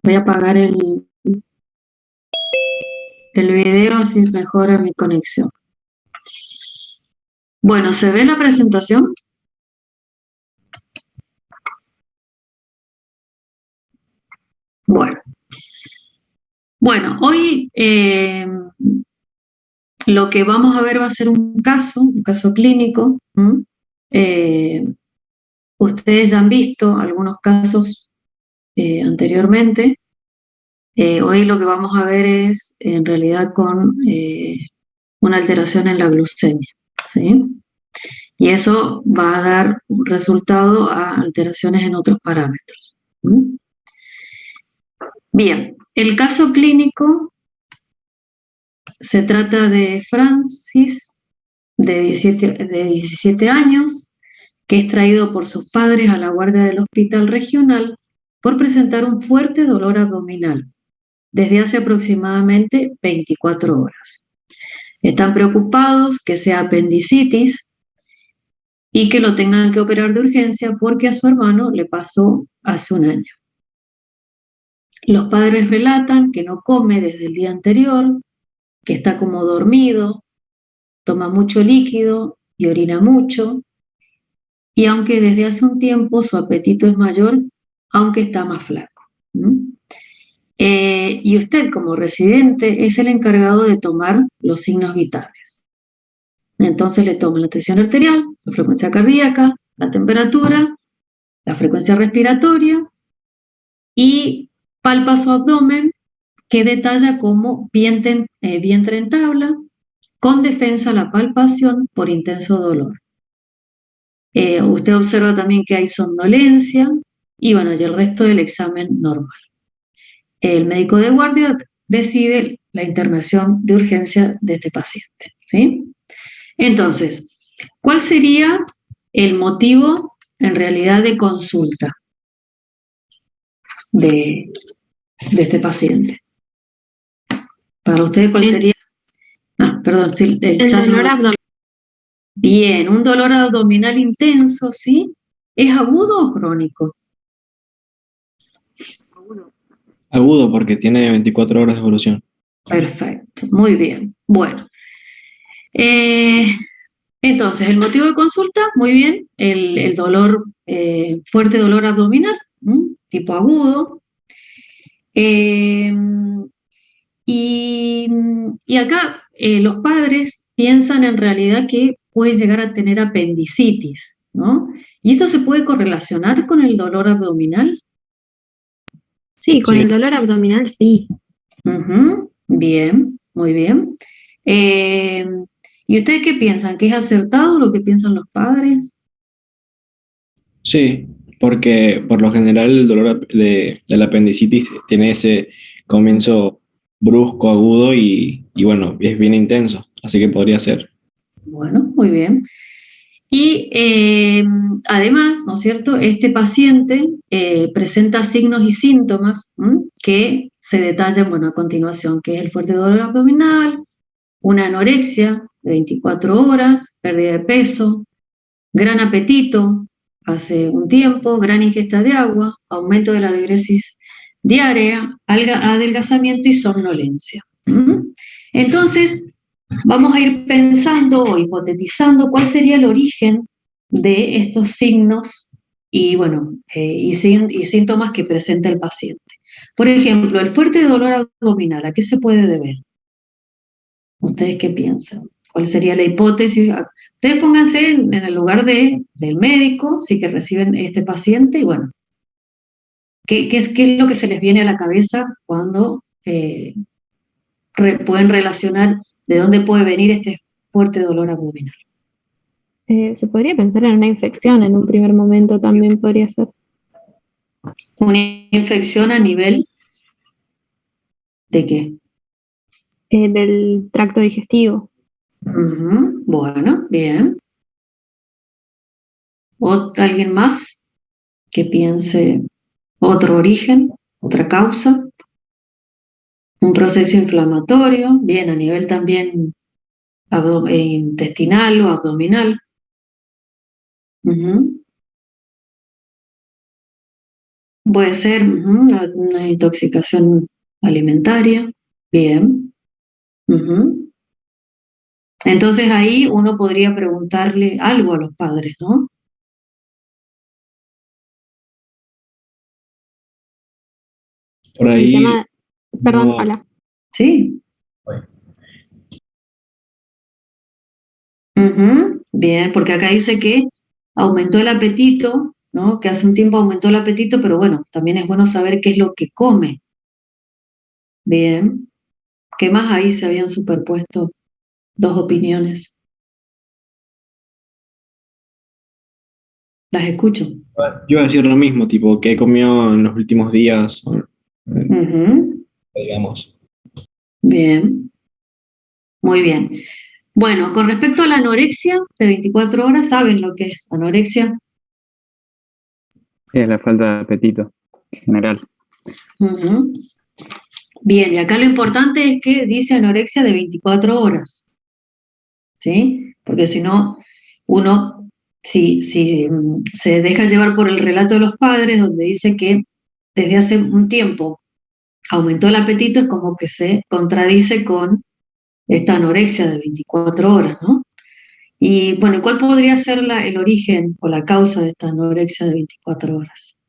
Voy a apagar el video, así mejora mi conexión. Bueno, ¿se ve la presentación? Bueno, hoy lo que vamos a ver va a ser un caso clínico. Ustedes ya han visto algunos casos anteriormente. Hoy lo que vamos a ver es en realidad con una alteración en la glucemia, ¿sí? Y eso va a dar un resultado a alteraciones en otros parámetros. Bien, el caso clínico se trata de Francis, de 17 años, que es traído por sus padres a la guardia del hospital regional por presentar un fuerte dolor abdominal desde hace aproximadamente 24 horas. Están preocupados que sea apendicitis y que lo tengan que operar de urgencia porque a su hermano le pasó hace un año. Los padres relatan que no come desde el día anterior, que está como dormido, toma mucho líquido y orina mucho, y aunque desde hace un tiempo su apetito es mayor, aunque está más flaco. Y usted como residente es el encargado de tomar los signos vitales. Entonces le toman la tensión arterial, la frecuencia cardíaca, la temperatura, la frecuencia respiratoria y palpa su abdomen, que detalla como vientre en tabla, con defensa a la palpación por intenso dolor. Usted observa también que hay somnolencia y bueno, y el resto del examen normal. El médico de guardia decide la internación de urgencia de este paciente, ¿sí? Entonces, ¿cuál sería el motivo en realidad de consulta de este paciente? Para ustedes, ¿cuál sería? Perdón, el chat dolor abdominal. Bien, un dolor abdominal intenso, ¿sí? ¿Es agudo o crónico? Agudo, porque tiene 24 horas de evolución. Perfecto, muy bien. Bueno, entonces el motivo de consulta, muy bien, el dolor, fuerte dolor abdominal, tipo agudo. Eh, y acá los padres piensan en realidad que puede llegar a tener apendicitis, ¿no? ¿Y esto se puede correlacionar con el dolor abdominal? Sí, con el dolor abdominal sí. Bien, muy bien. ¿Y ustedes qué piensan? ¿Que es acertado lo que piensan los padres? Sí, porque por lo general el dolor de la apendicitis tiene ese comienzo brusco, agudo y bueno, es bien intenso, así que podría ser. Bueno, muy bien. Y además, ¿no es cierto? Este paciente presenta signos y síntomas que se detallan, bueno, a continuación, que es el fuerte dolor abdominal, una anorexia de 24 horas, pérdida de peso, gran apetito hace un tiempo, gran ingesta de agua, aumento de la diuresis diaria, adelgazamiento y somnolencia. Entonces, vamos a ir pensando o hipotetizando cuál sería el origen de estos signos y, bueno, y síntomas que presenta el paciente. Por ejemplo, el fuerte dolor abdominal, ¿a qué se puede deber? ¿Ustedes qué piensan? ¿Cuál sería la hipótesis? Ustedes pónganse en el lugar del médico, sí, que reciben este paciente, y bueno, ¿qué es lo que se les viene a la cabeza cuando pueden relacionar de dónde puede venir este fuerte dolor abdominal? Se podría pensar en una infección en un primer momento también podría ser. ¿Una infección a nivel de qué? Del tracto digestivo. Bueno, bien. ¿O alguien más que piense otro origen, otra causa? Un proceso inflamatorio, bien, a nivel también intestinal o abdominal. Puede ser una intoxicación alimentaria. Bien. Ujú. Entonces ahí uno podría preguntarle algo a los padres, ¿no? Por El ahí tema, perdón, no. habla. Sí. Ujú. Bien, porque acá dice que aumentó el apetito, ¿no? Que hace un tiempo aumentó el apetito, pero bueno, también es bueno saber qué es lo que come. Bien. ¿Qué más ahí se habían superpuesto dos opiniones? Las escucho. Yo iba a decir lo mismo, tipo, ¿qué comió en los últimos días? Ujú. Digamos. Bien, muy bien. Bueno, con respecto a la anorexia de 24 horas, ¿saben lo que es anorexia? Es la falta de apetito en general. Ujú. Bien, y acá lo importante es que dice anorexia de 24 horas, ¿sí? Porque si no, uno, si se deja llevar por el relato de los padres, donde dice que desde hace un tiempo aumentó el apetito, es como que se contradice con esta anorexia de 24 horas, ¿no? Y bueno, ¿cuál podría ser el origen o la causa de esta anorexia de 24 horas?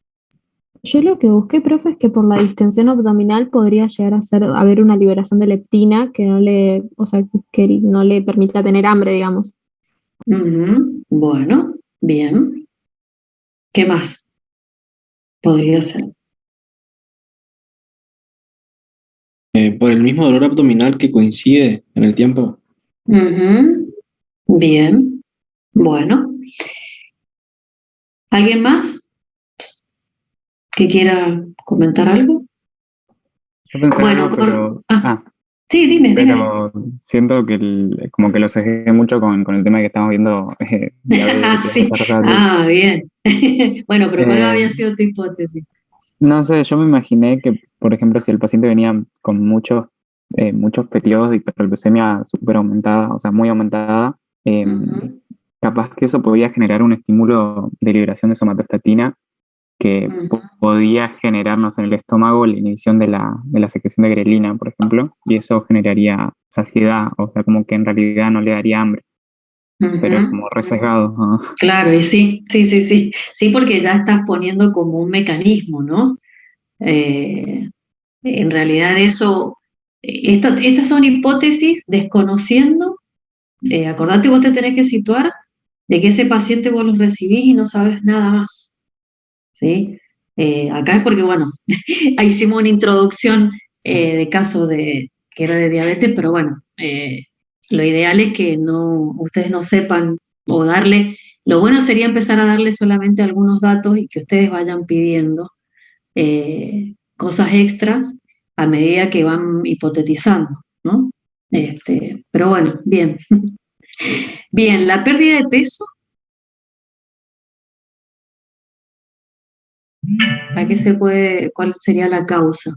Yo lo que busqué, profe, es que por la distensión abdominal podría llegar a haber una liberación de leptina que no le, o sea, que no le permita tener hambre, digamos. Ujú. Bueno, bien. ¿Qué más podría ser? Por el mismo dolor abdominal que coincide en el tiempo. Ujú. Bien. Bueno, ¿alguien más que quiera comentar algo? Yo pensé Bueno, algo, pero. sí, dime. Pero siento que como que lo sesgué mucho con el tema de que estamos viendo diabetes, Sí, estas cosas así. bien. Bueno, pero ¿cuál Eh, había sido tu hipótesis? no sé, yo me imaginé que, por ejemplo, si el paciente venía con muchos periodos de hiperglucemia súper aumentada, o sea, muy aumentada, eh, Ujú, capaz que eso podía generar un estímulo de liberación de somatostatina que ujú, podía generarnos en el estómago la inhibición de la secreción de grelina, por ejemplo, y eso generaría saciedad, o sea, como que en realidad no le daría hambre, pero es ujú. como resesgado, ¿no? Claro, y sí. Sí, porque ya estás poniendo como un mecanismo, ¿no? Eh, en realidad eso, estas son hipótesis desconociendo, acordate, vos te tenés que situar de que ese paciente vos lo recibís y no sabes nada más, ¿sí? Acá es porque, bueno, ahí hicimos una introducción de caso que era de diabetes, pero bueno, lo ideal es que no, ustedes no sepan o darle, lo bueno sería empezar a darle solamente algunos datos y que ustedes vayan pidiendo cosas extras a medida que van hipotetizando, ¿no? Pero bueno, bien. Bien, la pérdida de peso, ¿a qué se puede, cuál sería la causa?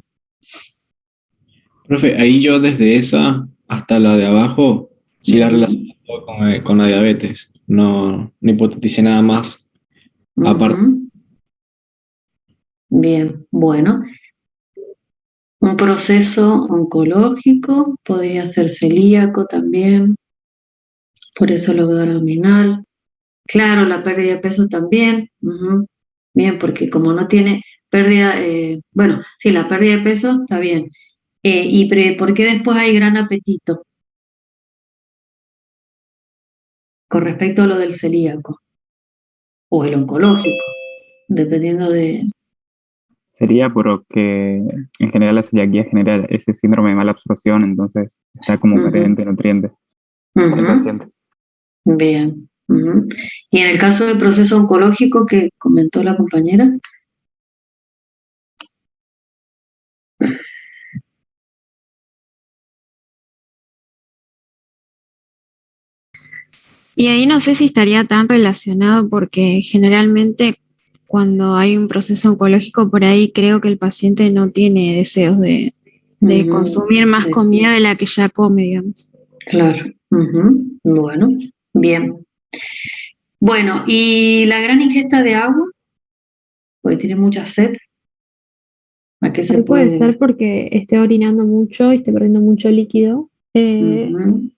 Profe, ahí yo desde esa hasta la de abajo, sí la Ujú, relaciono con la diabetes. No hipoteticé nada más aparte. ujú. Bien, bueno, un proceso oncológico, podría ser celíaco también, por eso lo abdominal. Claro, la pérdida de peso también. Ujú. Bien, porque como no tiene pérdida, bueno, sí, la pérdida de peso está bien. ¿Por qué después hay gran apetito con respecto a lo del celíaco o el oncológico, dependiendo de... Sería porque en general la celiaquía genera ese síndrome de mala absorción, entonces está como Ujú, carente de nutrientes el ujú. paciente. Bien. Ujú. Y en el caso del proceso oncológico que comentó la compañera, Y ahí no sé si estaría tan relacionado porque generalmente cuando hay un proceso oncológico por ahí creo que el paciente no tiene deseos de ujú, consumir más comida de la que ya come, digamos. claro. Ujú. Bueno, bien. Bueno, y la gran ingesta de agua, porque tiene mucha sed. ¿A qué se Ahí puede puede? ser porque esté orinando mucho y esté perdiendo mucho líquido. Ujú.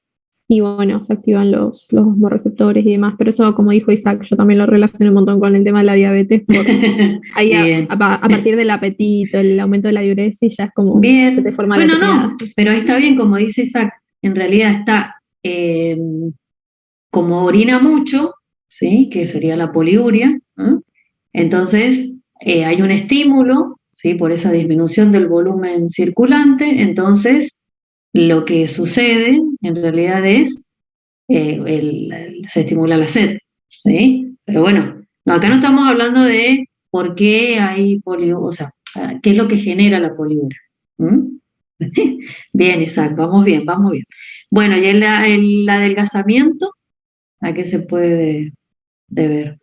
Y bueno, se activan los osmorreceptores y demás. Pero eso, como dijo Isaac, yo también lo relaciono un montón con el tema de la diabetes. Ahí Bien, a partir del apetito, el aumento de la diuresis, ya es como se te bien. forma la Bueno, triada. no, pero ahí está bien, como dice Isaac, en realidad está como orina mucho, ¿sí? Que sería la poliuria, ¿no? Entonces hay un estímulo, ¿sí? Por esa disminución del volumen circulante, entonces lo que sucede en realidad es se estimula la sed, ¿sí? Pero bueno, no, acá no estamos hablando de por qué hay poliuria, o sea, qué es lo que genera la poliuria. ¿Mm? Bien, Isaac, vamos bien, vamos bien. Bueno, y el adelgazamiento, ¿a qué se puede deber?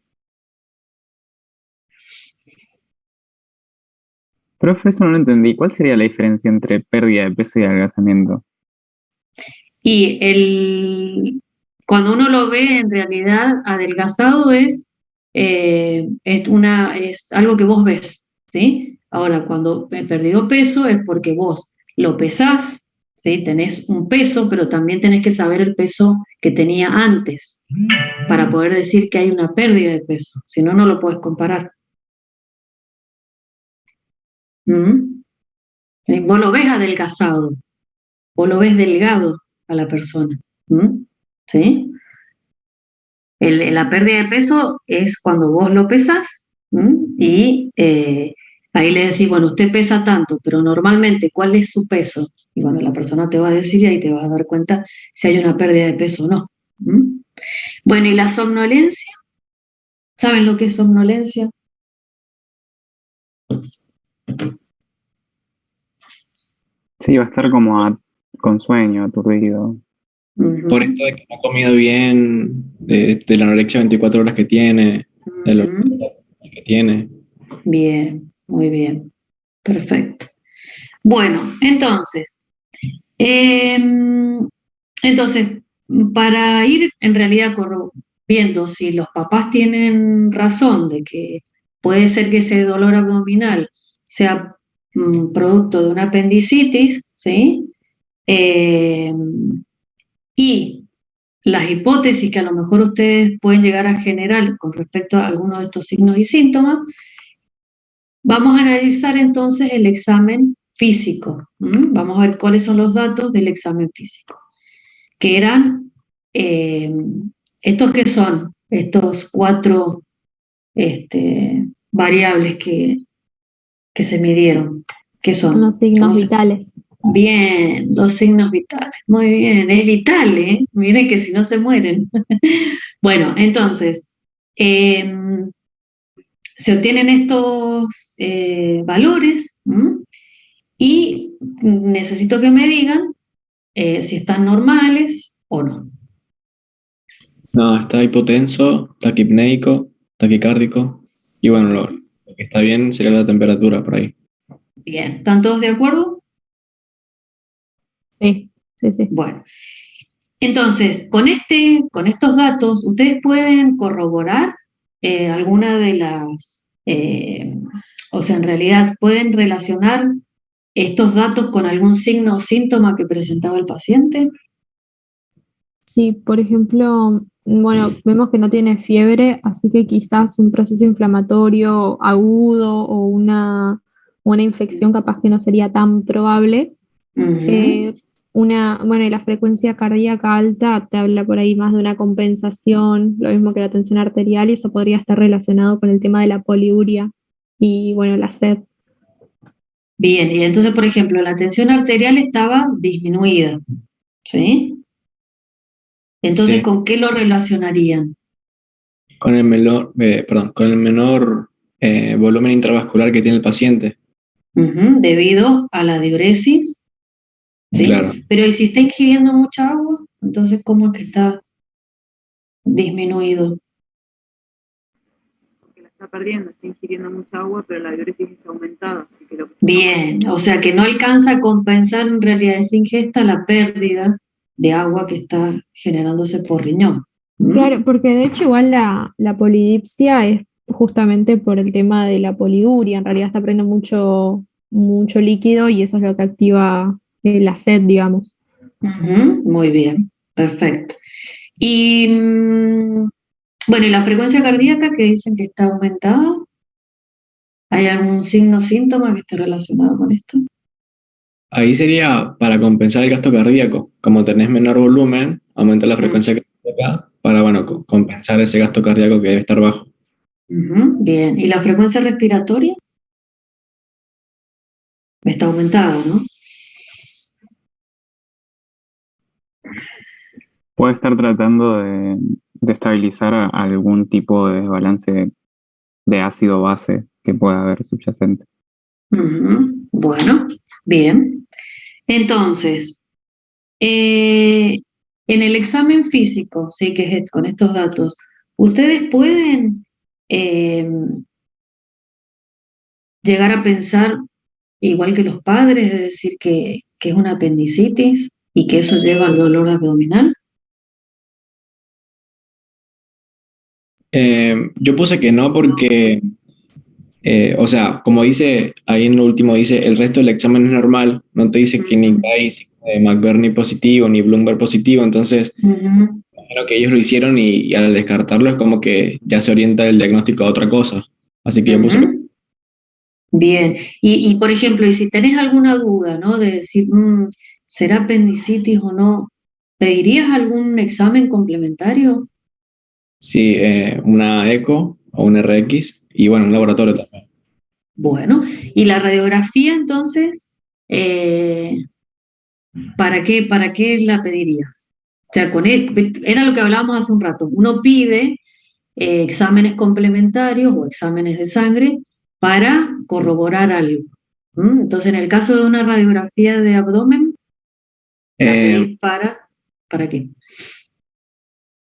Profe, eso no lo entendí. ¿Cuál sería la diferencia entre pérdida de peso y adelgazamiento? Y cuando uno lo ve en realidad adelgazado es algo que vos ves, ¿sí? Ahora, cuando he perdido peso es porque vos lo pesás, ¿sí? Tenés un peso, pero también tenés que saber el peso que tenía antes para poder decir que hay una pérdida de peso. Si no, no lo puedes comparar. ¿Mm? Vos lo ves adelgazado, vos lo ves delgado a la persona. ¿Mm? ¿Sí? La pérdida de peso es cuando vos lo pesas, ¿m? Y ahí le decís, bueno, usted pesa tanto, pero normalmente, ¿cuál es su peso? Y bueno, la persona te va a decir y ahí te vas a dar cuenta si hay una pérdida de peso o no. ¿M? Bueno, ¿y la somnolencia? ¿Saben lo que es somnolencia? Sí, va a estar como con sueño, aturdido. Por Ujú, esto de que no ha comido bien, de la anorexia 24 horas que tiene, de lo ujú. que tiene. Bien, muy bien, perfecto. Bueno, em, entonces, para ir en realidad viendo si los papás tienen razón de que puede ser que ese dolor abdominal sea producto de una apendicitis, ¿sí? Eh, y las hipótesis que a lo mejor ustedes pueden llegar a generar con respecto a algunos de estos signos y síntomas, vamos a analizar entonces el examen físico. Vamos a ver cuáles son los datos del examen físico, que eran eh, estos que son, estos cuatro variables que se midieron, que Son son, los signos vitales. bien, los signos vitales, muy bien, es vital, ¿eh? Miren que si no se mueren. Bueno, entonces, eh, se obtienen estos valores, y necesito que me digan si están normales o no. No, está hipotenso, taquipneico, taquicárdico. Y bueno, lo que está bien sería la temperatura por ahí. Bien, ¿están todos de acuerdo? Sí, sí, sí. Bueno, entonces, con estos datos, ustedes pueden corroborar alguna de o sea, en realidad pueden relacionar estos datos con algún signo o síntoma que presentaba el paciente. Sí, por ejemplo, bueno, vemos que no tiene fiebre, así que quizás un proceso inflamatorio agudo o una infección capaz que no sería tan probable. Ujú. Eh, bueno, y la frecuencia cardíaca alta te habla por ahí más de una compensación, lo mismo que la tensión arterial, y eso podría estar relacionado con el tema de la poliuria y, bueno, la sed. Bien, y entonces, por ejemplo, la tensión arterial estaba disminuida, ¿sí? Entonces, Sí. ¿con qué lo relacionarían? Con el menor volumen intravascular que tiene el paciente. Ujú, debido a la diuresis, Claro. ¿sí? Pero ¿y si está ingiriendo mucha agua? Entonces, ¿cómo es que está disminuido? Que la está perdiendo, está ingiriendo mucha agua, pero la diuresis está aumentada. Así que lo que Bien, o sea que no alcanza a compensar en realidad esa ingesta la pérdida de agua que está generándose por riñón. ¿Mm? Claro, porque de hecho igual la polidipsia es justamente por el tema de la poliuria, en realidad está perdiendo mucho mucho líquido y eso es lo que activa la sed, digamos. Muy bien, perfecto. Y bueno, ¿y la frecuencia cardíaca que dicen que está aumentada? ¿Hay algún signo o síntoma que esté relacionado con esto? Ahí sería para compensar el gasto cardíaco. Como tenés menor volumen, aumenta la frecuencia cardíaca para, bueno, compensar ese gasto cardíaco que debe estar bajo. Bien, ¿y la frecuencia respiratoria? Está aumentada, ¿no? Puede estar tratando de estabilizar algún tipo de desbalance de ácido base que pueda haber subyacente. Bueno, bien. Entonces, en el examen físico, sí, que es con estos datos, ustedes pueden eh, llegar a pensar, igual que los padres, de decir que es una apendicitis y que eso lleva al dolor abdominal. Yo puse que no porque, o sea, como dice, ahí en lo último dice, el resto del examen es normal, no te dice que ni hay signo de McBurney positivo ni Bloomberg positivo, entonces, imagino que ellos lo hicieron y al descartarlo es como que ya se orienta el diagnóstico a otra cosa. Así que yo puse que Bien, y por ejemplo, y si tenés alguna duda, ¿no? De decir, ¿será apendicitis o no? ¿Pedirías algún examen complementario? sí, una eco o un RX y bueno, un laboratorio también. Bueno, y la radiografía entonces, eh, para qué la pedirías? O sea, era lo que hablábamos hace un rato. Uno pide exámenes complementarios o exámenes de sangre para corroborar algo. Entonces, en el caso de una radiografía de abdomen, la Eh, pedís ¿para qué?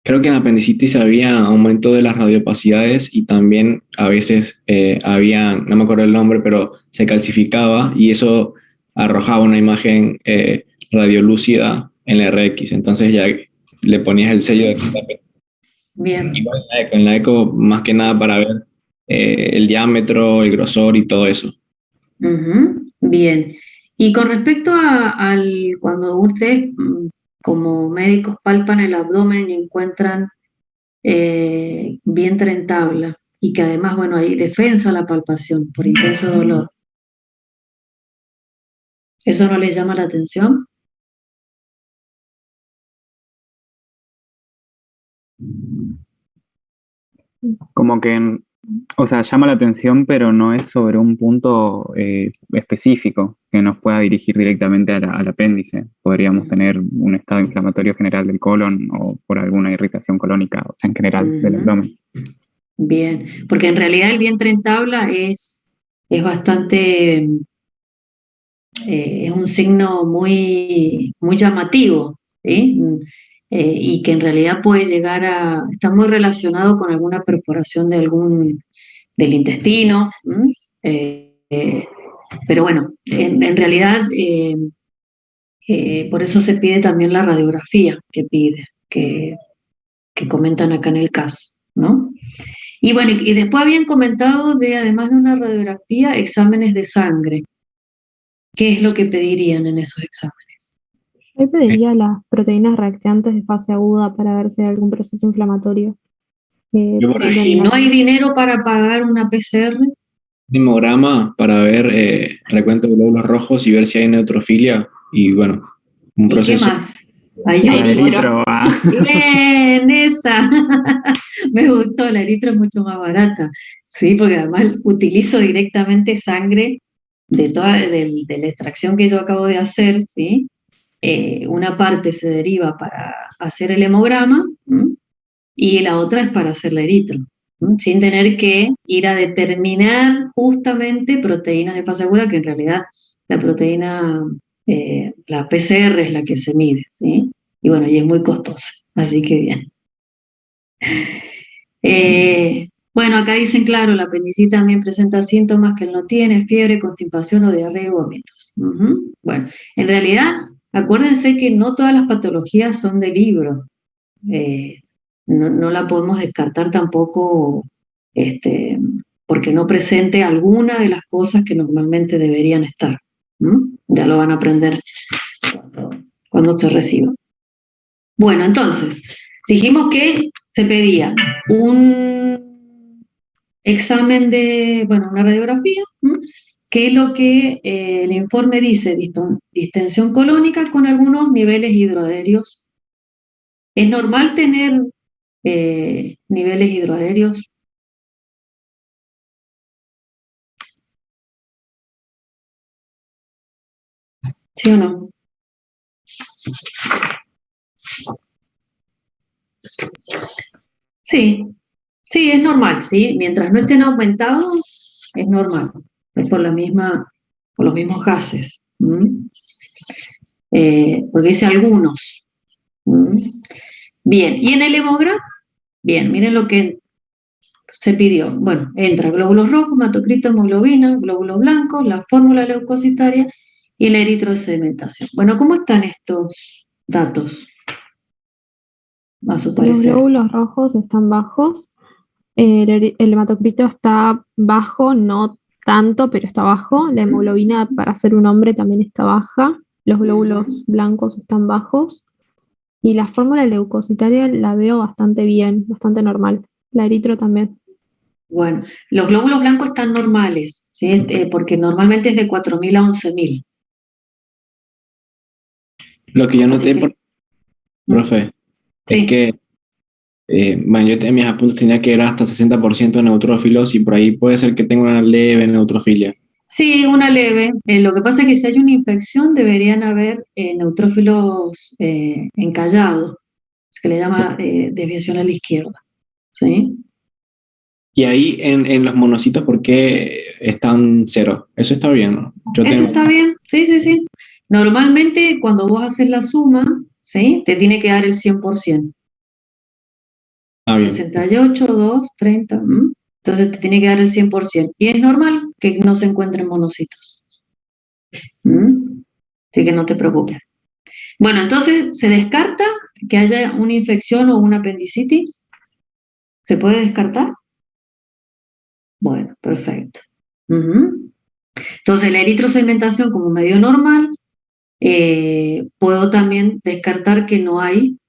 Creo que en apendicitis había aumento de las radiopacidades y también a veces había, no me acuerdo el nombre, pero se calcificaba y eso arrojaba una imagen radiolúcida en la RX. Entonces ya le ponías el sello de que era apendicitis. Bien. Igual en la eco más que nada para ver el diámetro, el grosor y todo eso. Bien. Y con respecto al cuando ustedes como médicos palpan el abdomen y encuentran vientre en tabla y que además, bueno, hay defensa a la palpación por intenso dolor, ¿eso no les llama la atención? Como que, o sea, llama la atención, pero no es sobre un punto específico que nos pueda dirigir directamente al apéndice. Podríamos tener un estado inflamatorio general del colon o por alguna irritación colónica, o sea, en general del abdomen. Bien, porque en realidad el vientre en tabla es bastante, es un signo muy llamativo, ¿sí? Y que en realidad puede llegar está muy relacionado con alguna perforación del intestino, ¿m? Pero bueno, en realidad por eso se pide también la radiografía que comentan acá en el caso, ¿no? Y bueno, y después habían comentado además de una radiografía, exámenes de sangre. ¿Qué es lo que pedirían en esos exámenes? Yo pediría las proteínas reactantes de fase aguda para ver si hay algún proceso inflamatorio. Yo Por por Y ejemplo, si no hay dinero para pagar una PCR, hemograma para ver recuento de glóbulos rojos y ver si hay neutrofilia y bueno, un ¿y qué proceso. más? Hay La eritro. eritro, Bien, esa. Me gustó, la eritro es mucho más barata. Sí, porque además utilizo directamente sangre de la extracción que yo acabo de hacer, ¿sí? Una parte se deriva para hacer el hemograma, ¿m? Y la otra es para hacer la eritro, ¿m? Sin tener que ir a determinar justamente proteínas de fase aguda, que en realidad la proteína, la PCR es la que se mide, ¿sí? Y bueno, y es muy costosa, así que bien. Bueno, acá dicen, claro, la apendicitis también presenta síntomas que él no tiene, fiebre, constipación o diarrea y vómitos. Bueno, en realidad, acuérdense que no todas las patologías son de libro. No la podemos descartar tampoco este, porque no presente alguna de las cosas que normalmente deberían estar. Ya lo van a aprender cuando se reciba. Bueno, entonces, dijimos que se pedía un examen de, bueno, una radiografía, que es lo que el informe dice, distensión colónica con algunos niveles hidroaéreos. ¿Es normal tener niveles hidroaéreos? ¿Sí o no? Sí, sí, es normal, ¿sí? Mientras no estén aumentados, es normal. Es por los mismos gases. Porque dice algunos. Bien, y en el hemograma, bien, miren lo que se pidió. Bueno, entra glóbulos rojos, hematocrito, hemoglobina, glóbulos blancos, la fórmula leucocitaria y la eritrosedimentación. Bueno, ¿cómo están estos datos? A su Los parecer. glóbulos rojos están bajos, el hematocrito está bajo, no tanto, pero está bajo. La hemoglobina para ser un hombre también está baja. Los glóbulos blancos están bajos. Y la fórmula leucocitaria la veo bastante bien, bastante normal. La eritro también. Bueno, los glóbulos blancos están normales, ¿sí? Porque normalmente es de 4.000 a 11.000. Lo que yo Así noté, que, profe, es sí. que, bueno, yo en mis apuntes tenía que era hasta 60% neutrófilos y por ahí puede ser que tenga una leve neutrofilia. Sí, una leve. Lo que pasa es que si hay una infección deberían haber neutrófilos encallados, que le llama desviación a la izquierda. ¿Sí? Y ahí en los monocitos, ¿por qué están cero? Eso está bien, ¿no? Yo Eso tengo... está bien, sí, sí, sí. Normalmente cuando vos haces la suma, ¿sí? Te tiene que dar el 100%. Está bien. 68, 2, 30. Entonces te tiene que dar el 100%. Y es normal que no se encuentren monocitos. Así que no te preocupes. Bueno, entonces se descarta que haya una infección o una apendicitis. ¿Se puede descartar? Bueno, perfecto. Entonces la eritrosedimentación como medio normal, puedo también descartar que no hay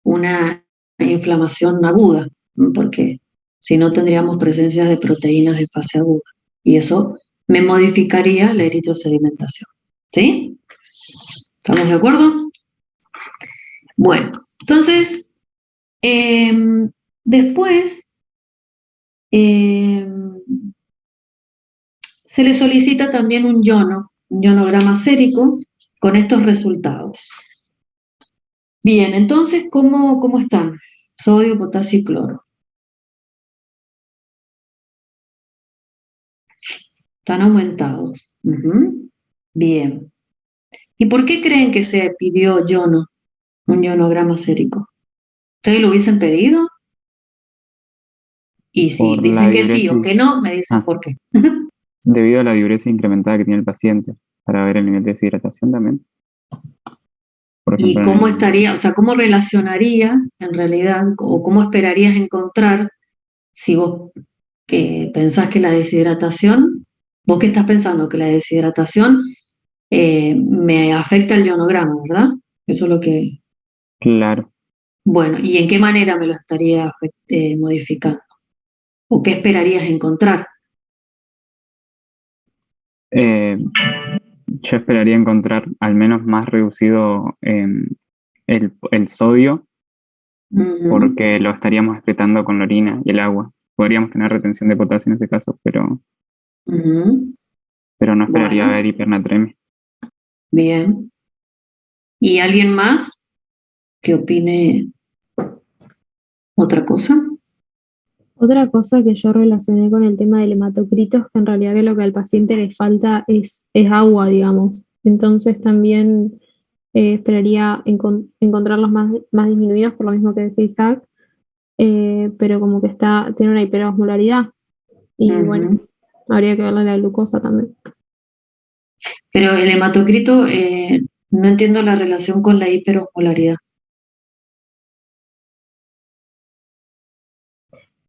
una inflamación aguda, porque si no tendríamos presencia de proteínas de fase aguda y eso me modificaría la eritrosedimentación. ¿Sí? ¿Estamos de acuerdo? Bueno, entonces, después se le solicita también un ionograma sérico con estos resultados. Bien, entonces, ¿cómo están? Sodio, potasio y cloro. Están aumentados. Bien. ¿Y por qué creen que se pidió un ionograma sérico? ¿Ustedes lo hubiesen pedido? Y si Por la dicen que sí o diuresis, que no, me dicen ah, por qué. debido a la diuresis incrementada que tiene el paciente, para ver el nivel de deshidratación también. Por ¿Y ejemplo, cómo estaría, o sea, cómo relacionarías en realidad, o cómo esperarías encontrar si vos pensás que la deshidratación, vos qué estás pensando, que la deshidratación me afecta el ionograma, ¿verdad? Eso es lo que... claro. Bueno, ¿y en qué manera me lo estaría modificando? ¿O qué esperarías encontrar? Eh, yo esperaría encontrar al menos más reducido el sodio, Ujú, porque lo estaríamos excretando con la orina y el agua. Podríamos tener retención de potasio en ese caso, ujú. pero no esperaría Bueno, ver hipernatremia. bien. ¿Y alguien más que opine otra cosa? Otra cosa que yo relacioné con el tema del hematocrito es que en realidad que lo que al paciente le falta es agua, digamos. Entonces también esperaría encontrarlos más disminuidos, por lo mismo que decía Isaac, pero como que tiene una hiperosmolaridad. Y bueno, Ujú. habría que verle la glucosa también. Pero el hematocrito, no entiendo la relación con la hiperosmolaridad.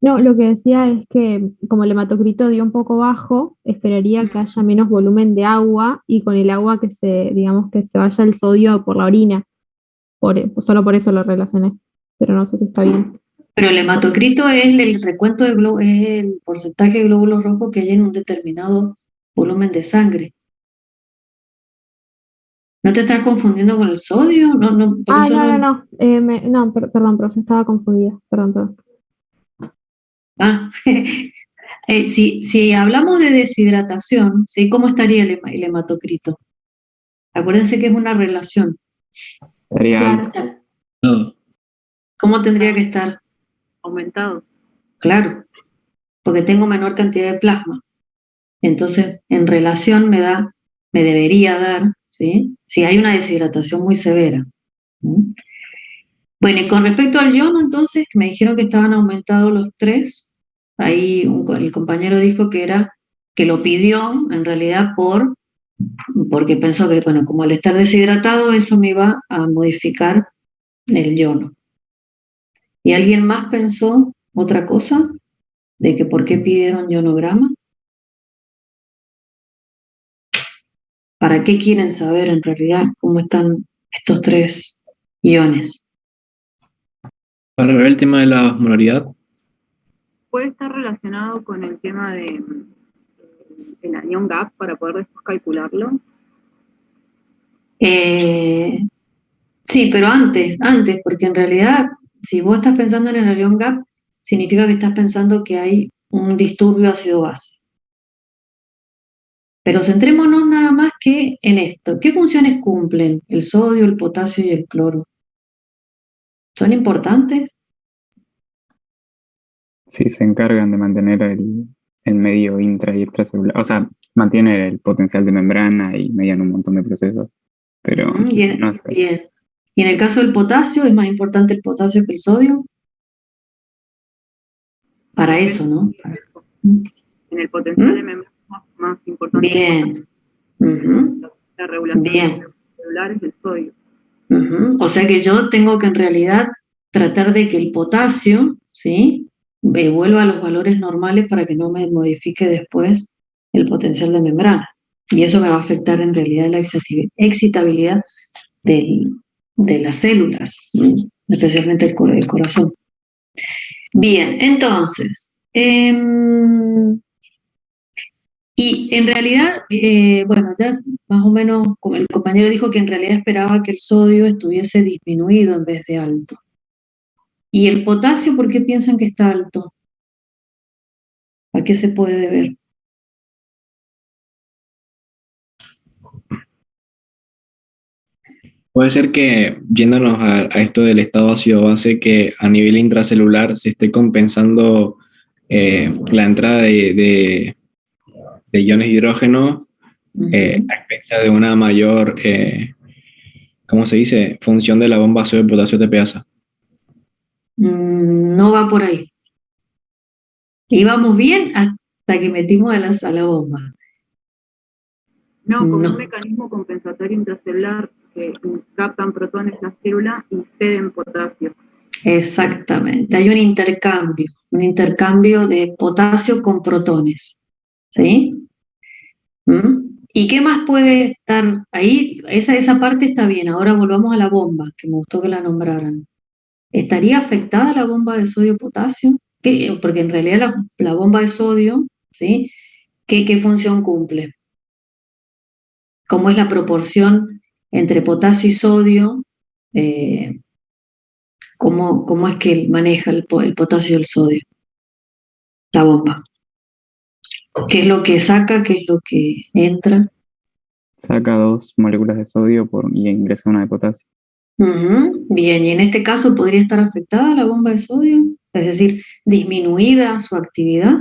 No, lo que decía es que como el hematocrito dio un poco bajo, esperaría que haya menos volumen de agua y con el agua que digamos que se vaya el sodio por la orina. Solo por eso lo relacioné, pero no sé si está bien. Pero el hematocrito es el recuento de es el porcentaje de glóbulos rojos que hay en un determinado volumen de sangre. ¿No te estás confundiendo con el sodio? No, no, por Ah, eso no, no, no. no. No, perdón, profe, estaba confundida. Perdón, perdón. Ah, si hablamos de deshidratación, ¿sí? ¿Cómo estaría el hematocrito? Acuérdense que es una relación. Estaría Claro. alto. No. ¿Cómo tendría que estar? Aumentado. Claro, porque tengo menor cantidad de plasma. Entonces, en relación me debería dar, ¿sí? Si hay una deshidratación muy severa. ¿Mm? Bueno, y con respecto al yono, entonces, me dijeron que estaban aumentados los tres. Ahí el compañero dijo que lo pidió en realidad porque pensó que, bueno, como al estar deshidratado, eso me iba a modificar el yono. ¿Y alguien más pensó otra cosa? ¿De que por qué pidieron ionograma? ¿Para qué quieren saber en realidad cómo están estos tres iones? Para ver el tema de la osmolaridad, Puede estar relacionado con el tema de el anion gap para poder después calcularlo. Sí, pero antes, porque en realidad, si vos estás pensando en el ion gap, significa que estás pensando que hay un disturbio ácido-base. Pero centrémonos nada más que en esto. ¿Qué funciones cumplen el sodio, el potasio y el cloro? ¿Son importantes? Sí, se encargan de mantener el medio intra y extracelular. O sea, mantiene el potencial de membrana y median un montón de procesos. Pero no sé. Bien. ¿Y en el caso del potasio, es más importante el potasio que el sodio? Para eso, ¿no? En el potencial de ¿Mm? membrana más importante el potasio. Bien. Ujú. La regulación Bien. celular es el sodio. Ujú. O sea que yo tengo que en realidad tratar de que el potasio, ¿sí? Vuelva a los valores normales para que no me modifique después el potencial de membrana. Y eso me va a afectar en realidad la excitabilidad del- de las células, ¿no? Especialmente el corazón. Bien, entonces, y en realidad, bueno, ya más o menos, como el compañero dijo que en realidad esperaba que el sodio estuviese disminuido en vez de alto. ¿Y el potasio por qué piensan que está alto? ¿A qué se puede deber? puede ser que, yéndonos a esto del estado ácido base, que a nivel intracelular se esté compensando la entrada de iones de hidrógeno a expensas de una mayor, ¿cómo se dice? Función de la bomba ácido de potasio TPasa. No va por ahí. Íbamos bien hasta que metimos a la bomba. No, como un No, mecanismo compensatorio intracelular que captan protones la célula y ceden potasio. exactamente. Hay un intercambio de potasio con protones. ¿Sí? ¿Y qué más puede estar ahí? Esa parte está bien. Ahora volvamos a la bomba, que me gustó que la nombraran. ¿Estaría afectada la bomba de sodio-potasio? Porque en realidad la bomba de sodio, ¿sí? ¿Qué función cumple? ¿Cómo es la proporción entre potasio y sodio? Eh, ¿cómo es que maneja el potasio y el sodio? La bomba. ¿Qué es lo que saca? ¿Qué es lo que entra? Saca 2 moléculas de sodio y ingresa una de potasio. Bien, y en este caso podría estar afectada la bomba de sodio, es decir, disminuida su actividad,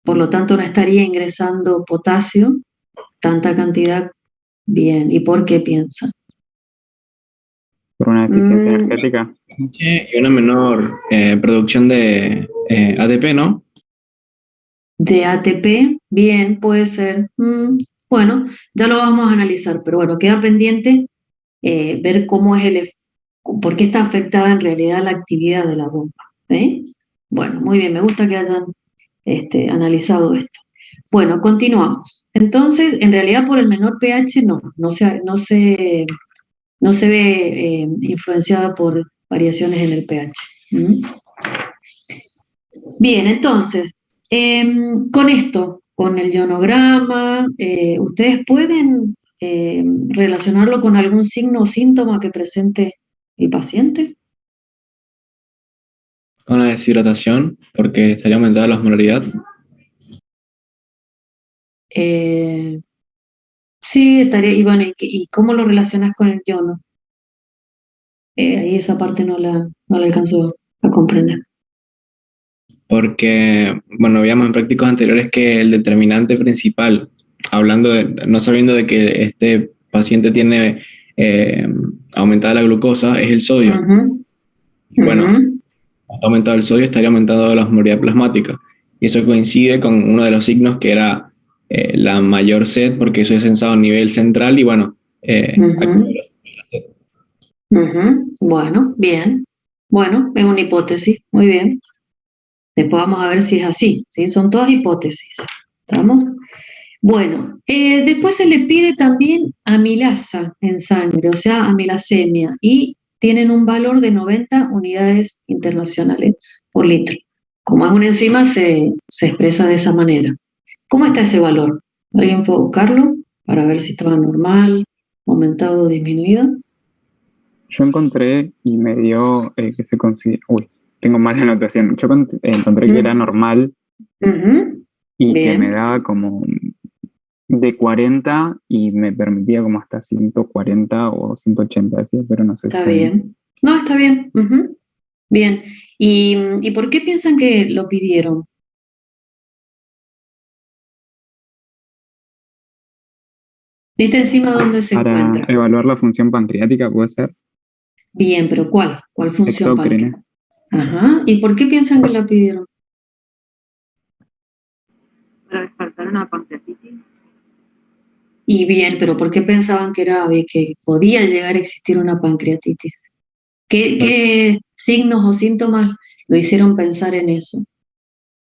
por lo tanto no estaría ingresando potasio, tanta cantidad. Bien, ¿y por qué piensa? Por una deficiencia Mm, energética. Y una menor producción de ATP, ¿no? de ATP, bien, puede ser. Bueno, ya lo vamos a analizar, pero bueno, queda pendiente ver cómo es por qué está afectada en realidad la actividad de la bomba. ¿Eh? Bueno, muy bien, me gusta que hayan analizado esto. Bueno, continuamos. Entonces, en realidad por el menor pH no se ve influenciada por variaciones en el pH. ¿Mm? Bien, entonces, con esto, con el ionograma, ¿ustedes pueden relacionarlo con algún signo o síntoma que presente el paciente? Con la deshidratación, porque estaría aumentada la osmolaridad. Eh, sí, estaría, y bueno, ¿y cómo lo relacionas con el yono? Ahí esa parte no la alcanzo a comprender. Porque, bueno, veíamos en prácticos anteriores que el determinante principal, no sabiendo de que este paciente tiene aumentada la glucosa, es el sodio. Ujú, Y bueno, ujú. está aumentado el sodio, estaría aumentando la osmolaridad plasmática. Y eso coincide con uno de los signos que era la mayor sed, porque eso es censado a nivel central y bueno, aquí Ujú, ujú. Bueno, bien. Bueno, es una hipótesis, muy bien. Después vamos a ver si es así, ¿sí? Son todas hipótesis. ¿Estamos? Bueno, después se le pide también amilasa en sangre, o sea, amilasemia, y tienen un valor de 90 unidades internacionales por litro. Como es una enzima, se expresa de esa manera. ¿Cómo está ese valor? ¿Alguien fue a buscarlo para ver si estaba normal, aumentado o disminuido? Yo encontré y me dio que se considera. Uy, tengo mala anotación. Yo encontré que era Mm, normal ujú, y que me bien, daba como de 40 y me permitía como hasta 140 o 180, decía, pero no sé si está está bien. bien. No, está bien. Ujú, bien. ¿Y por qué piensan que lo pidieron? ¿Esta enzima dónde se Para encuentra? evaluar la función pancreática puede ser Bien, pero ¿cuál? ¿Cuál función exócrine. pancreas? Ajá. ¿Y por qué piensan que la pidieron? Para descartar una pancreatitis. Y bien, pero ¿por qué pensaban que podía llegar a existir una pancreatitis? ¿Qué signos o síntomas lo hicieron pensar en eso?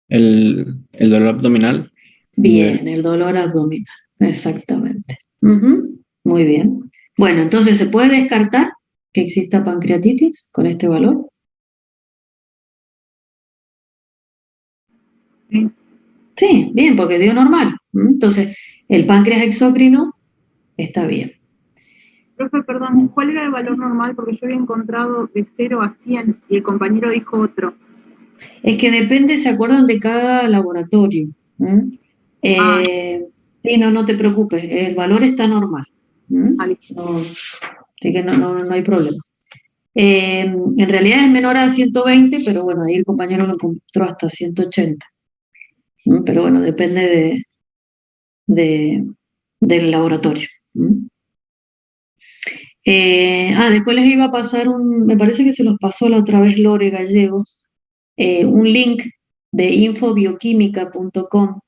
el dolor abdominal. Bien, el dolor abdominal, exactamente. Ujú, muy bien. Bueno, entonces, ¿se puede descartar que exista pancreatitis con este valor? Sí. Sí, bien, porque dio normal. Entonces, el páncreas exócrino está bien. Profe, perdón, ¿cuál era el valor normal? Porque yo había encontrado de 0 a 100 y el compañero dijo otro. Es que depende, se acuerdan de cada laboratorio. ¿Mm? Ah, Sí, no te preocupes, el valor está normal. listo. No, así que no hay problema. En realidad es menor a 120, pero bueno, ahí el compañero lo encontró hasta 180. Pero bueno, depende de- del laboratorio. Después les iba a pasar me parece que se los pasó la otra vez Lore Gallegos, un link de infobioquímica.com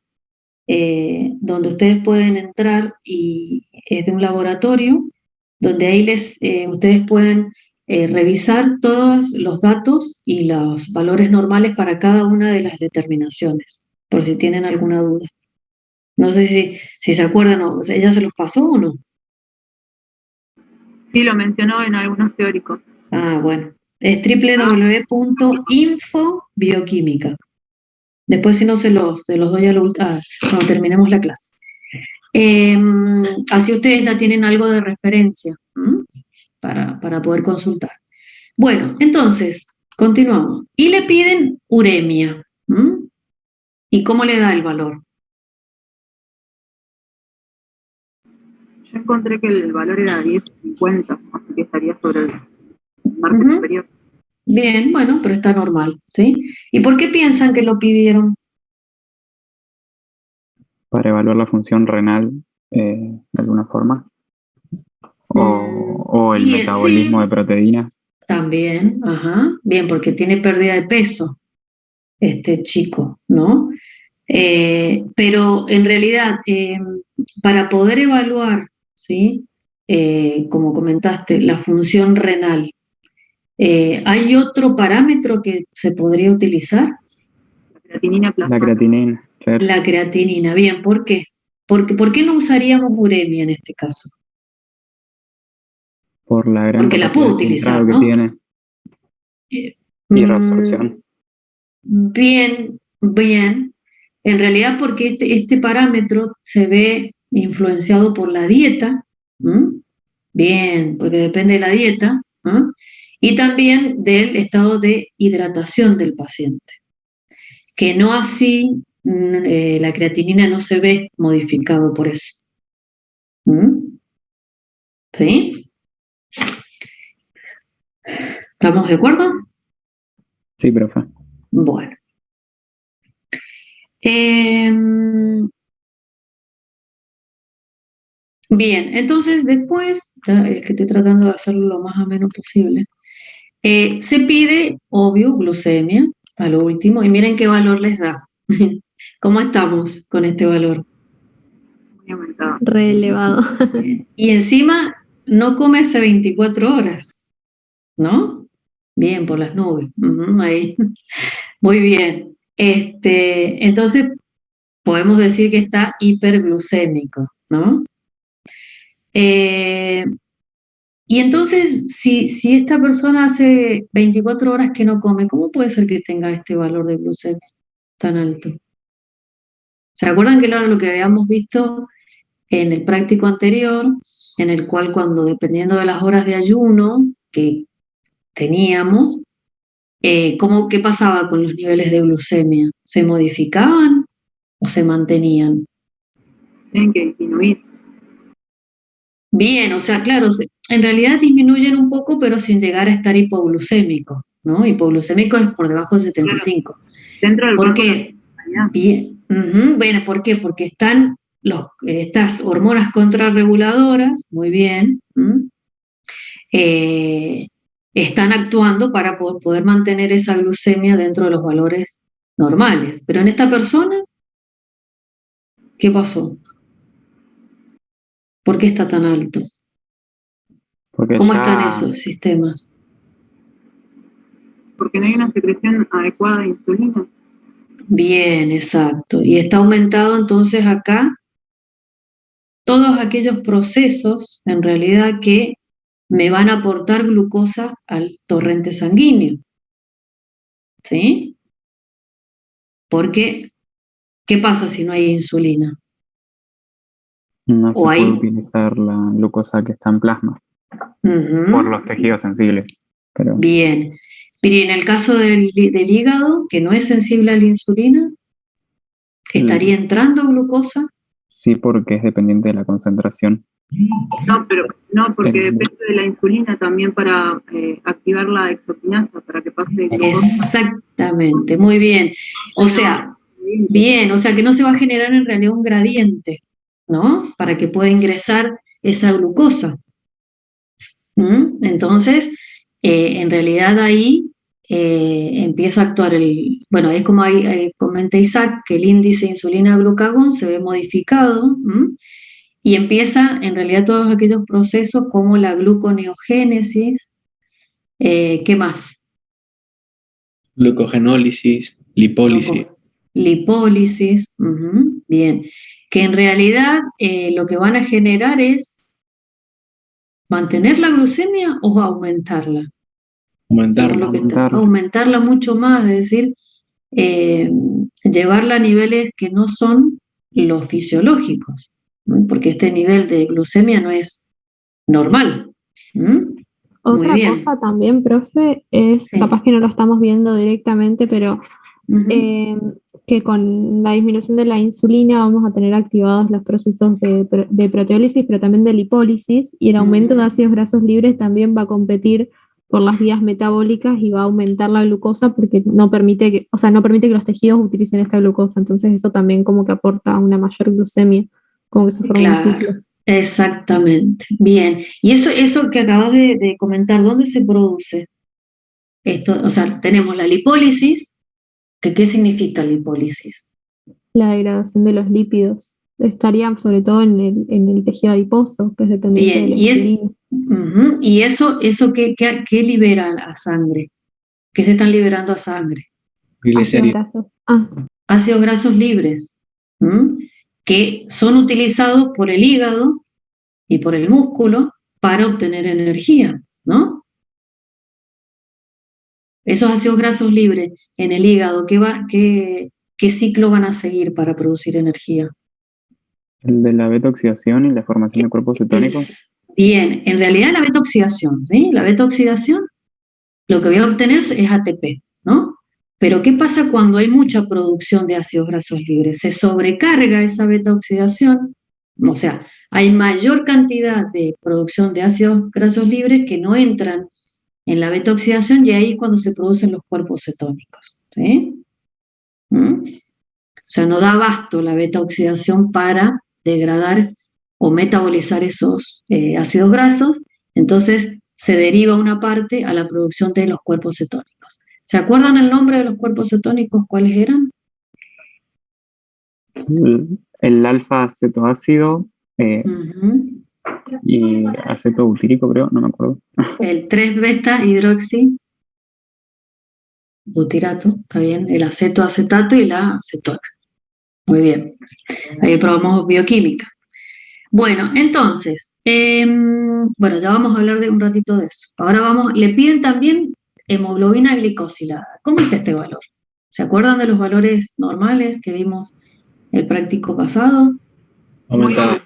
donde ustedes pueden entrar y es de un laboratorio donde ahí ustedes pueden revisar todos los datos y los valores normales para cada una de las determinaciones, por si tienen alguna duda. No sé si se acuerdan o sea, ¿ella se los pasó o no? Sí, lo mencionó en algunos teóricos. Bueno, es Ah, www.infobioquímica. Después si no se los doy cuando terminemos la clase. Eh, Así ustedes ya tienen algo de referencia para poder consultar. Bueno, entonces, continuamos. Y le piden uremia. ¿Y cómo le da el valor? yo encontré que el valor era 10,50, así que estaría sobre el margen Ujú. superior. Bien, bueno, pero está normal, ¿sí? ¿Y por qué piensan que lo pidieron? Para evaluar la función renal de alguna forma o el Bien, metabolismo de sí, proteínas. también, ajá. Bien, porque tiene pérdida de peso este chico, ¿no? Pero en realidad, para poder evaluar, ¿sí? Como comentaste, la función renal, ¿Hay otro parámetro que se podría utilizar? La creatinina La plasmática. creatinina, claro, La creatinina. Bien, ¿por qué? ¿Por qué no usaríamos uremia en este caso? por la gran Porque la capacidad puedo de filtrado utilizar, que ¿no? tiene Eh, y mm, reabsorción. bien, bien. En realidad porque este parámetro se ve influenciado por la dieta. ¿M? Bien, porque depende de la dieta. ¿M? Y también del estado de hidratación del paciente. Que no así la creatinina no se ve modificado por eso. ¿M? ¿Sí? ¿Estamos de acuerdo? Sí, profe. Bueno. Em, bien, entonces después, ya, que estoy tratando de hacerlo lo más ameno posible, se pide, obvio, glucemia a lo último, y miren qué valor les da. ¿Cómo estamos con este valor? Muy aumentada. Re elevado. Bien. Y encima no come hace 24 horas, ¿no? Bien, por las nubes. Ujú, ahí. Muy bien. Entonces podemos decir que está hiperglucémico, ¿no? Eh, y entonces, si esta persona hace 24 horas que no come, ¿cómo puede ser que tenga este valor de glucemia tan alto? ¿Se acuerdan que era lo que habíamos visto en el práctico anterior, en el cual cuando dependiendo de las horas de ayuno que teníamos, qué pasaba con los niveles de glucemia? ¿Se modificaban o se mantenían? Tienen que disminuir. Bien, o sea, claro, en realidad disminuyen un poco, pero sin llegar a estar hipoglucémico, ¿no? Hipoglucémico es por debajo de Claro, 75. dentro del ¿Por rango de qué? normalidad. Bien, ujú, bueno, ¿por qué? Porque están estas hormonas contrarreguladoras, muy bien, eh, están actuando para poder mantener esa glucemia dentro de los valores normales. Pero en esta persona, ¿qué pasó? ¿Por qué está tan alto? Porque ¿Cómo están ya, esos sistemas? Porque no hay una secreción adecuada de insulina. Bien, exacto. Y está aumentado entonces acá todos aquellos procesos en realidad que me van a aportar glucosa al torrente sanguíneo, ¿sí? Porque, ¿qué pasa si no hay insulina? no O se puede hay... utilizar la glucosa que está en plasma por Ujú, los tejidos sensibles. Pero bien. Pero y en el caso del hígado, que no es sensible a la insulina, l- ¿estaría entrando glucosa? sí, porque es dependiente de la concentración. No, pero no, porque El- depende de la insulina también para activar la exoquinasa, para que pase glucosa. Exactamente, muy bien. O sea, bien, o sea que no se va a generar en realidad un gradiente, ¿no? Para que pueda ingresar esa glucosa. Entonces, en realidad ahí empieza a actuar bueno, es como ahí, comenta Isaac, que el índice de insulina-glucagón se ve modificado, y empieza en realidad todos aquellos procesos como la gluconeogénesis, ¿qué más? Glucogenólisis, lipólisis. Lipólisis, bien, que en realidad lo que van a generar es mantener la glucemia o aumentarla, según Aumentarla. lo que está, aumentar, aumentarla mucho más, es decir, eh, llevarla a niveles que no son los fisiológicos, ¿no? Porque este nivel de glucemia no es normal. ¿Mm? Muy Otra bien, cosa también, profe, es, sí. capaz que no lo estamos viendo directamente, pero Ujú. eh, que con la disminución de la insulina vamos a tener activados los procesos de proteólisis, pero también de lipólisis, y el aumento de Ujú. ácidos grasos libres también va a competir por las vías metabólicas y va a aumentar la glucosa porque no permite que, o sea, no permite que los tejidos utilicen esta glucosa, entonces eso también como que aporta una mayor glucemia, como que se forma un Claro, ciclo. exactamente. Bien. Y eso que acabas de comentar, ¿dónde se produce esto? O sea, tenemos la lipólisis, que ¿qué significa lipólisis? La degradación de los lípidos estaría sobre todo en el tejido adiposo, que es dependiente Bien, de la y insulina. Ujú. ¿Y eso qué libera a sangre? ¿Qué se están liberando a sangre? Ácidos Triglicéridos. grasos. Ácidos grasos libres, ¿m? Que son utilizados por el hígado y por el músculo para obtener energía, ¿no? Esos ácidos grasos libres en el hígado, ¿qué ciclo van a seguir para producir energía? El de la beta-oxidación y la formación de cuerpos cetónicos. Bien, en realidad la beta-oxidación, ¿sí? La beta-oxidación, lo que voy a obtener es ATP, ¿no? Pero ¿qué pasa cuando hay mucha producción de ácidos grasos libres? Se sobrecarga esa beta-oxidación, o sea, hay mayor cantidad de producción de ácidos grasos libres que no entran en la beta-oxidación y ahí es cuando se producen los cuerpos cetónicos, ¿sí? ¿Mm? O sea, no da abasto la beta-oxidación para degradar o metabolizar esos ácidos grasos, entonces se deriva una parte a la producción de los cuerpos cetónicos. ¿Se acuerdan el nombre de los cuerpos cetónicos? ¿Cuáles eran? El alfa-acetoácido y aceto butírico, creo, no me acuerdo. El 3-beta hidroxi butirato, está bien, el acetato y la acetona. Muy bien, ahí probamos bioquímica. Bueno, entonces, bueno, ya vamos a hablar de un ratito de eso. Ahora le piden también hemoglobina glicosilada. ¿Cómo está este valor? ¿Se acuerdan de los valores normales que vimos el práctico pasado? Aumentada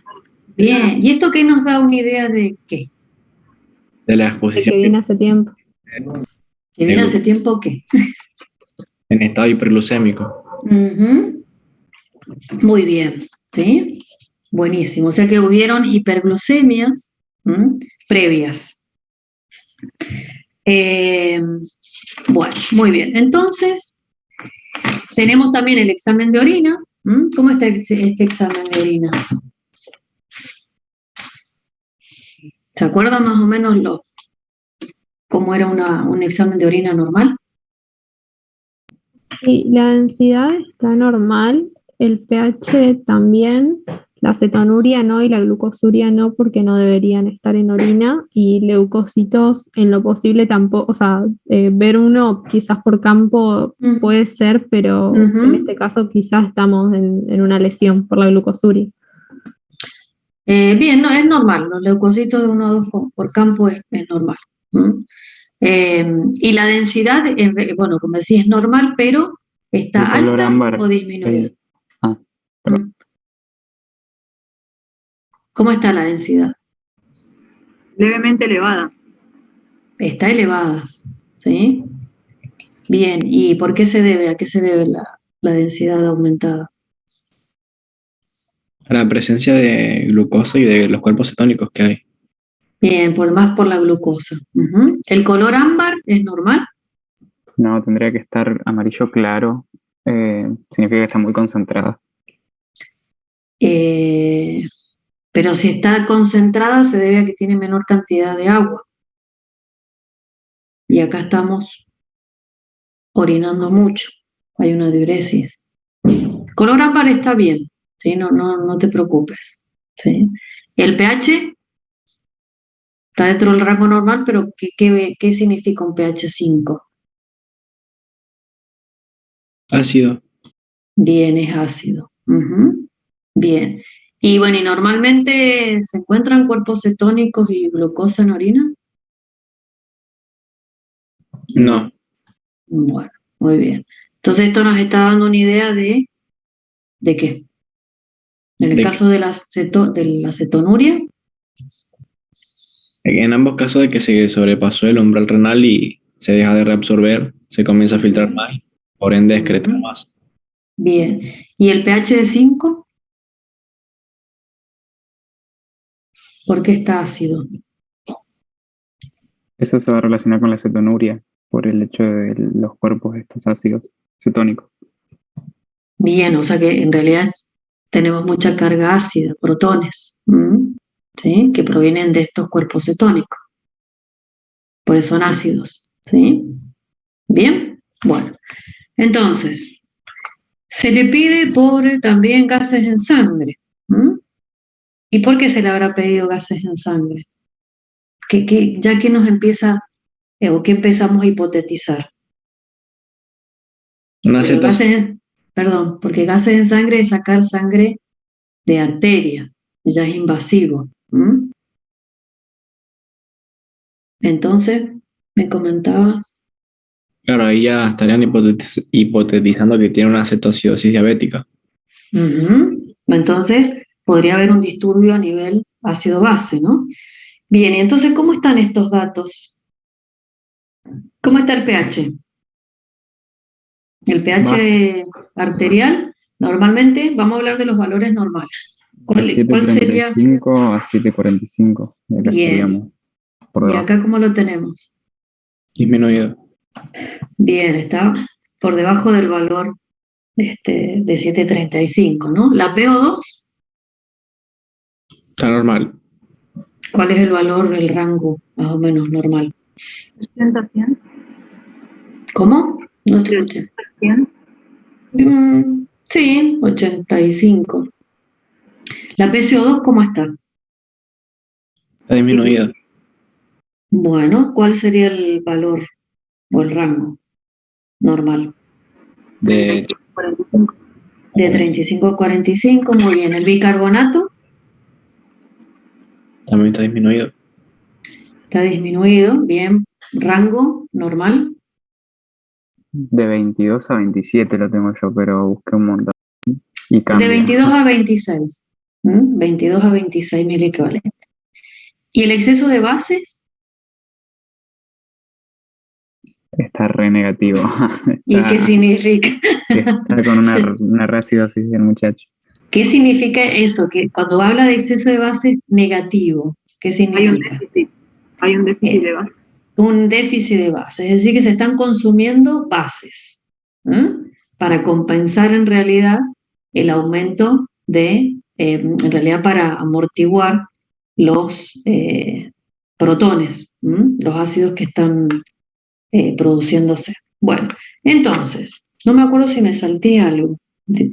Bien, ¿y esto qué nos da una idea de qué? de la De exposición que viene hace tiempo. ¿Que viene hace tiempo qué? en estado hiperglucémico. Ujú. Muy bien, ¿sí? Buenísimo. O sea que hubieron hiperglucemias previas. Bueno, muy bien. Entonces, tenemos también el examen de orina. ¿Cómo está este examen de orina? ¿Se acuerdan más o menos cómo era un examen de orina normal? Sí, la densidad está normal, el pH también, la cetonuria no y la glucosuria no, porque no deberían estar en orina, y leucocitos en lo posible tampoco, o sea, ver uno quizás por campo puede ser, pero en este caso quizás estamos en una lesión por la glucosuria. Bien, no, es normal, los leucocitos de 1 a 2 por campo es normal. Y la densidad, bueno, como decía, es normal, pero ¿está El color alta ámbar. o disminuida? Perdón. ¿Cómo está la densidad? Levemente elevada. Está elevada, ¿sí? Bien, ¿y por qué se debe? ¿A qué se debe la densidad aumentada? A la presencia de glucosa y de los cuerpos cetónicos que hay. Bien, más por la glucosa. ¿El color ámbar es normal? No, tendría que estar amarillo claro. Significa que está muy concentrada. Pero si está concentrada se debe a que tiene menor cantidad de agua. Y acá estamos orinando mucho. Hay una diuresis. Color ámbar está bien, ¿sí? No te preocupes, ¿sí? El pH está dentro del rango normal, pero ¿qué significa un pH 5? Ácido. Bien, es ácido. Bien. Y bueno, ¿y normalmente se encuentran cuerpos cetónicos y glucosa en orina? No. Bueno, muy bien. Entonces esto nos está dando una idea ¿de qué? En el caso de la cetonuria. En ambos casos de que se sobrepasó el umbral renal y se deja de reabsorber, se comienza a filtrar más, por ende excreta más. Bien. ¿Y el pH de 5? ¿Por qué está ácido? Eso se va a relacionar con la cetonuria por el hecho de los cuerpos estos ácidos cetónicos. Bien, o sea que en realidad tenemos mucha carga ácida, protones, ¿sí? Que provienen de estos cuerpos cetónicos. Por eso son ácidos, ¿sí? Bien, bueno. Entonces, se le pide por también gases en sangre. ¿Y por qué se le habrá pedido gases en sangre? ya que nos empieza, o que empezamos a hipotetizar. Una Porque cetosis. perdón, porque gases en sangre es sacar sangre de arteria, ya es invasivo. ¿M? Entonces, me comentabas. Claro, ahí ya estarían hipotetizando que tiene una cetoacidosis diabética. Ujú. Entonces, podría haber un disturbio a nivel ácido-base, ¿no? Bien, y entonces, ¿cómo están estos datos? ¿Cómo está el pH? El Bajo, pH arterial, normalmente, vamos a hablar de los valores normales. de ¿Cuál sería? 7,35 a 7,45. Acá Bien, estaríamos por ¿y debajo. acá cómo lo tenemos? Disminuido. Bien, está por debajo del valor de 7,35, ¿no? La PO2, Está normal. ¿cuál es el valor, el rango más o menos normal? 80, 100, ¿Cómo? No te de escuché. 80 a 100. Sí, 85. ¿La PCO2 cómo está? Está disminuido. Bueno, ¿cuál sería el valor o el rango normal? De 45. De 35 a 45, muy bien. ¿El bicarbonato? también está disminuido. Está disminuido, bien. ¿Rango normal? De 22 a 27 lo tengo yo, pero busqué un montón. Y De cambia. 22 a 26. 22 a 26 mil equivalentes. ¿Y el exceso de bases? Está re negativo. ¿Y qué Está, significa? está con una reacidosis el muchacho. ¿Qué significa eso? Que cuando habla de exceso de bases negativo, ¿qué Hay un significa? déficit. Hay un déficit de base. Un déficit de bases, es decir, que se están consumiendo bases, ¿eh? Para compensar en realidad el aumento en realidad para amortiguar los protones, los ácidos que están produciéndose. Bueno, entonces, no me acuerdo si me salté algo.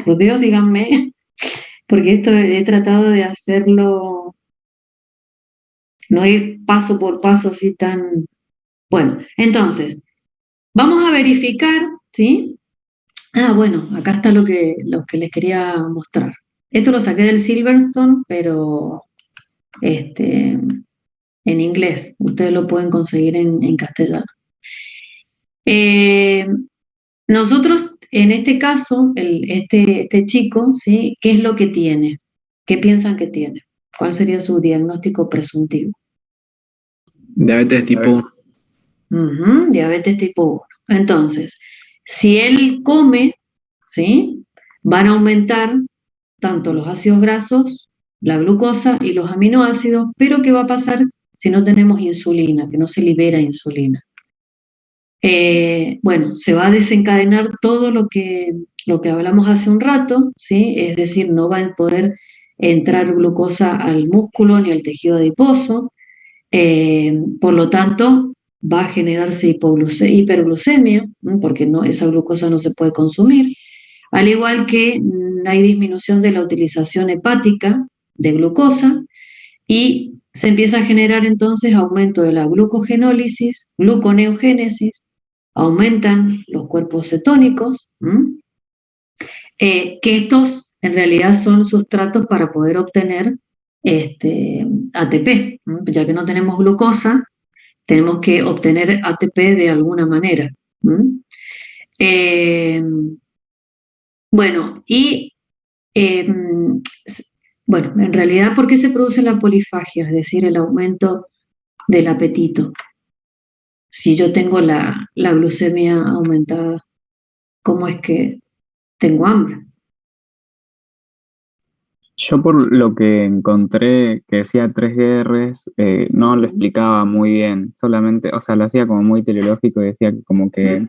Por Dios, díganme, porque esto he tratado de hacerlo, no ir paso por paso así tan... Bueno, entonces, vamos a verificar, ¿sí? Ah, bueno, acá está lo que les quería mostrar. Esto lo saqué del Silverstone, pero en inglés. Ustedes lo pueden conseguir en castellano. Eh, Nosotros, en este caso, este chico, ¿sí? ¿Qué es lo que tiene? ¿Qué piensan que tiene? ¿Cuál sería su diagnóstico presuntivo? Diabetes tipo 1. Ujú, diabetes tipo 1. Entonces, si él come, ¿sí? Van a aumentar tanto los ácidos grasos, la glucosa y los aminoácidos, pero ¿qué va a pasar si no tenemos insulina, que no se libera insulina? Bueno, se va a desencadenar todo lo que hablamos hace un rato, ¿sí? Es decir, no va a poder entrar glucosa al músculo ni al tejido adiposo, por lo tanto va a generarse hiperglucemia, ¿no? Porque no, esa glucosa no se puede consumir, al igual que hay disminución de la utilización hepática de glucosa y se empieza a generar entonces aumento de la glucogenólisis, gluconeogénesis, aumentan los cuerpos cetónicos, que estos en realidad son sustratos para poder obtener ATP, ya que no tenemos glucosa, tenemos que obtener ATP de alguna manera. Eh, bueno, y eh, bueno, en realidad, ¿por qué se produce la polifagia? Es decir, el aumento del apetito. Si yo tengo la glucemia aumentada, ¿cómo es que tengo hambre? Yo por lo que encontré que decía 3Rs, no lo explicaba muy bien, solamente, o sea, lo hacía como muy teleológico y decía como que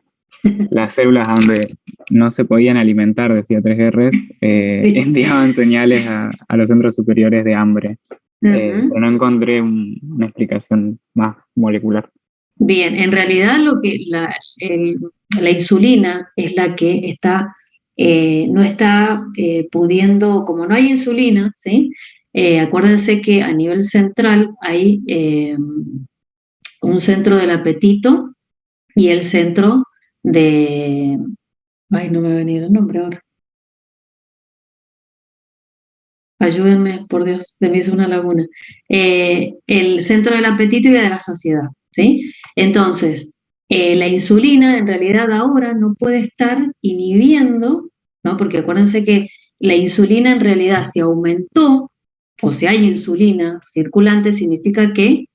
las células donde no se podían alimentar, decía 3Rs, enviaban señales a los centros superiores de hambre, pero no encontré una explicación más molecular. Bien, en realidad lo que la insulina es la que no está pudiendo, como no hay insulina, ¿sí? Acuérdense que a nivel central hay un centro del apetito y el centro de... Ay, no me va a venir el nombre ahora. Ayúdenme, por Dios, se me hizo una laguna. El centro del apetito y de la saciedad, ¿sí? Entonces, la insulina en realidad ahora no puede estar inhibiendo, ¿no? Porque acuérdense que la insulina en realidad si aumentó, o si hay insulina circulante, significa que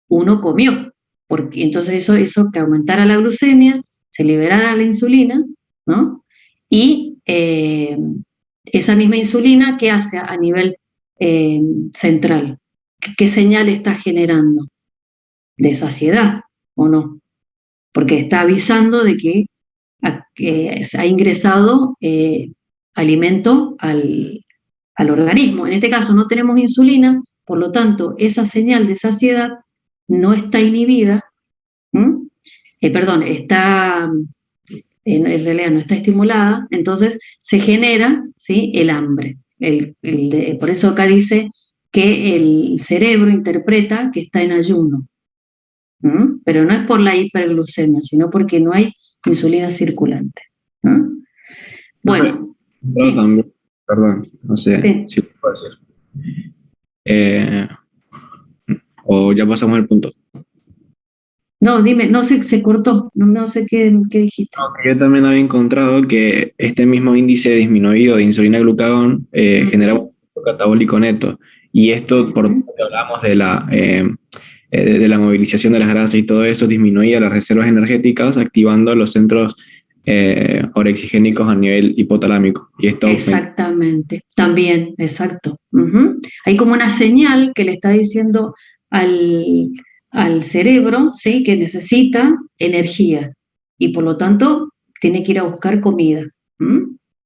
uno comió, porque entonces eso hizo que aumentara la glucemia, se liberara la insulina, ¿no? Y esa misma insulina, ¿qué hace a nivel central? ¿Qué señal está generando? ¿De saciedad o no? Porque está avisando de que ha ingresado alimento al organismo. En este caso no tenemos insulina, por lo tanto, esa señal de saciedad no está inhibida, perdón, está, en realidad no está estimulada, entonces se genera, ¿sí?, el hambre. Por eso acá dice que el cerebro interpreta que está en ayuno, pero no es por la hiperglucemia, sino porque no hay insulina circulante. Bueno, Yo sí, también, perdón, no sé sí. si lo puedo decir. O ya pasamos al punto. No, dime, no sé, se cortó, no sé qué dijiste. Aunque yo también había encontrado que este mismo índice disminuido de insulina-glucagón genera un efecto catabólico neto. Y esto, por lo que hablamos de la movilización de las grasas y todo eso, disminuía las reservas energéticas, activando los centros orexigénicos a nivel hipotalámico. Y esto Exactamente, también, exacto. Hay como una señal que le está diciendo al cerebro, ¿sí?, que necesita energía y por lo tanto tiene que ir a buscar comida.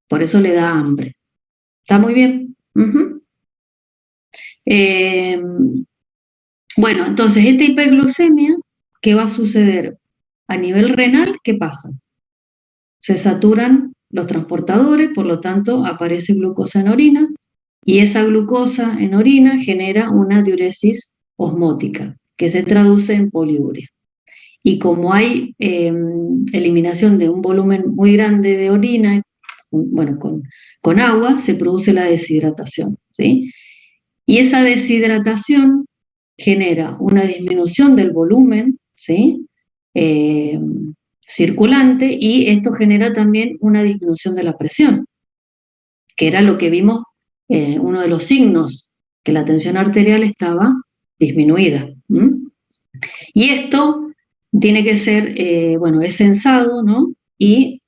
Por eso le da hambre. ¿Está muy bien? Eh, bueno, entonces esta hiperglucemia, ¿qué va a suceder? A nivel renal, ¿qué pasa? Se saturan los transportadores, por lo tanto aparece glucosa en orina y esa glucosa en orina genera una diuresis osmótica que se traduce en poliuria. Y como hay eliminación de un volumen muy grande de orina, bueno, con agua, se produce la deshidratación, ¿sí? Y esa deshidratación genera una disminución del volumen, ¿sí?, Eh, circulante, y esto genera también una disminución de la presión, que era lo que vimos, uno de los signos, que la tensión arterial estaba disminuida. Y esto tiene que ser, bueno, es censado, ¿no? Y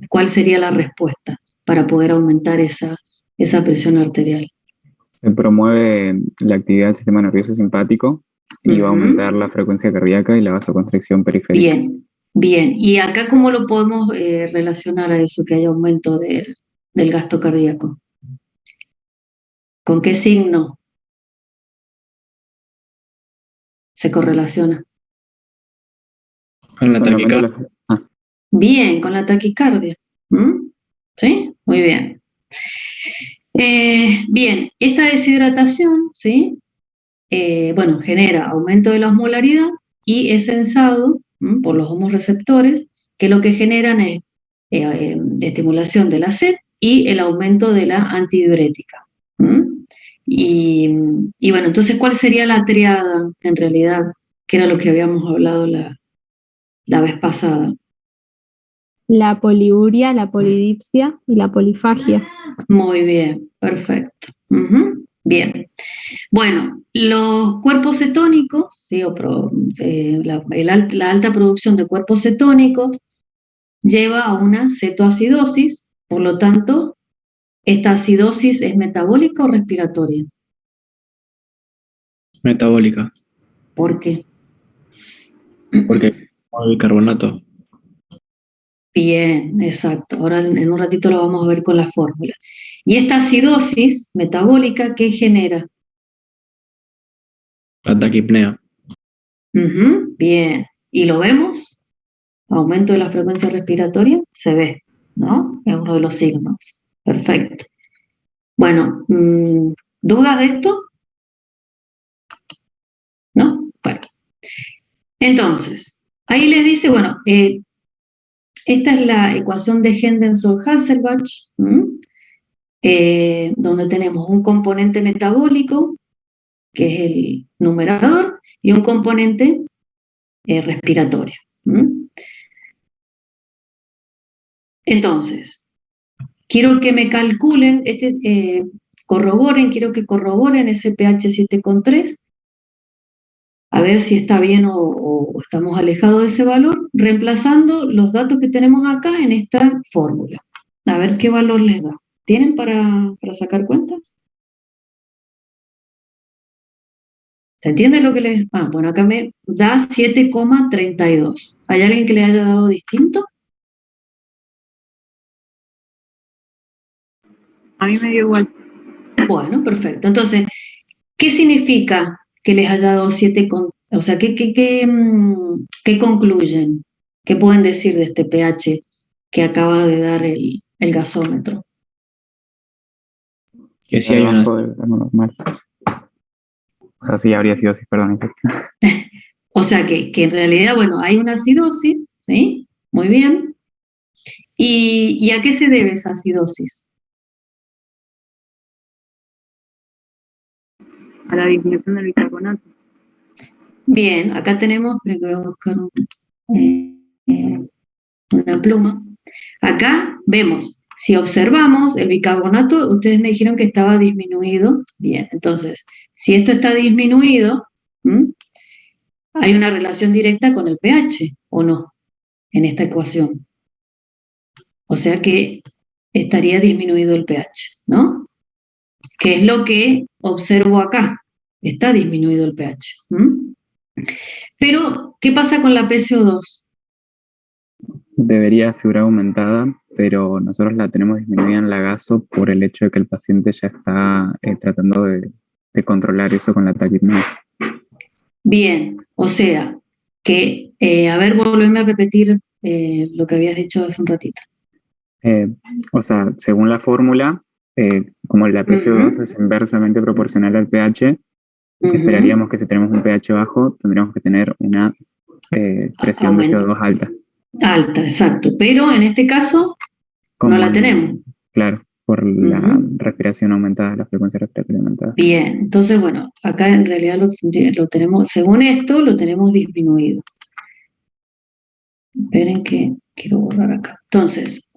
cuál sería la respuesta para poder aumentar esa presión arterial. Se promueve la actividad del sistema nervioso simpático y va a aumentar la frecuencia cardíaca y la vasoconstricción periférica. Bien, bien. ¿Y acá cómo lo podemos relacionar a eso, que hay aumento del gasto cardíaco? ¿Con qué signo se correlaciona? con la Con el aumento de taquicardia. Bien, con la taquicardia. ¿Sí? Muy bien. Bien, esta deshidratación, ¿sí? Bueno, genera aumento de la osmolaridad y es sensado por los homorreceptores, que lo que generan es estimulación de la sed y el aumento de la antidiurética. Y bueno, entonces, ¿cuál sería la triada en realidad? Que era lo que habíamos hablado la vez pasada. La poliuria, la polidipsia y la polifagia. Muy bien, perfecto. Bien. Bueno, los cuerpos cetónicos, ¿sí? La alta producción de cuerpos cetónicos lleva a una cetoacidosis, por lo tanto, ¿esta acidosis es metabólica o respiratoria? Metabólica, ¿Por qué? porque el bicarbonato. Bien, exacto. Ahora en un ratito lo vamos a ver con la fórmula. Y esta acidosis metabólica, ¿qué genera? La taquipnea. Bien. ¿Y lo vemos? Aumento de la frecuencia respiratoria, se ve, ¿no? Es uno de los signos. Perfecto. Bueno, ¿dudas de esto? Entonces, ahí les dice, bueno, esta es la ecuación de Henderson-Hasselbalch, donde tenemos un componente metabólico, que es el numerador, y un componente respiratorio. Entonces, quiero que me calculen, quiero que corroboren ese pH 7,3, a ver si está bien o estamos alejados de ese valor, reemplazando los datos que tenemos acá en esta fórmula. A ver qué valor les da. ¿Tienen para sacar cuentas? ¿Se entiende lo que les...? Bueno, acá me da 7,32. ¿Hay alguien que le haya dado distinto? A mí me dio igual. Bueno, perfecto. Entonces, ¿qué significa que les haya dado 7 con... O sea, ¿qué concluyen? ¿Qué pueden decir de este pH que acaba de dar el gasómetro? Que sí hay una... Debajo del rango normal. O sea, sí habría acidosis, perdón. O sea, que en realidad, bueno, hay una acidosis, ¿sí? Muy bien. ¿Y a qué se debe esa acidosis? A la disminución del bicarbonato. Bien, acá tenemos, espera que voy a buscar una pluma. Acá vemos, si observamos el bicarbonato, ustedes me dijeron que estaba disminuido. Bien, entonces, si esto está disminuido, hay una relación directa con el pH, ¿o no? En esta ecuación. O sea que estaría disminuido el pH, ¿no? Que es lo que observo acá. Está disminuido el pH. Pero, ¿qué pasa con la PCO2? Debería figurar aumentada, pero nosotros la tenemos disminuida en la gaso por el hecho de que el paciente ya está tratando de controlar eso con la taquipnea. Bien, o sea, que, a ver, volveme a repetir lo que habías dicho hace un ratito. O sea, según la fórmula, como la PCO2 es inversamente proporcional al pH, esperaríamos que si tenemos un pH bajo, tendríamos que tener una presión de CO2 alta. Alta, exacto. Pero en este caso no la tenemos. Claro, por la respiración aumentada, la frecuencia respiratoria aumentada. Bien, entonces, bueno, acá en realidad lo tenemos, según esto, lo tenemos disminuido. Esperen que quiero borrar acá. Entonces,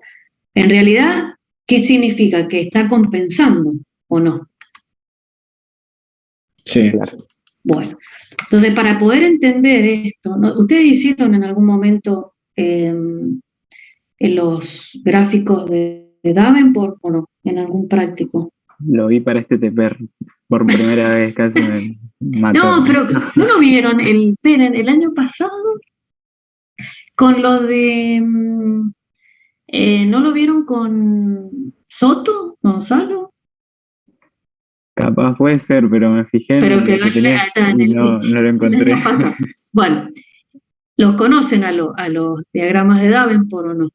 en realidad, ¿qué significa? ¿Que está compensando o no? Sí. Bueno, entonces para poder entender esto, ¿ustedes hicieron en algún momento en los gráficos de Davenport o no? ¿En algún práctico? Lo vi para este TPR por primera vez, casi me mató. No, pero ¿no lo vieron el año pasado? Con lo de... ¿no lo vieron con Soto, Gonzalo? Capaz puede ser, pero me fijé Pero quedó lo que tenía en y no lo encontré. el año pasado. Bueno, ¿los conocen a los diagramas de Davenport o no?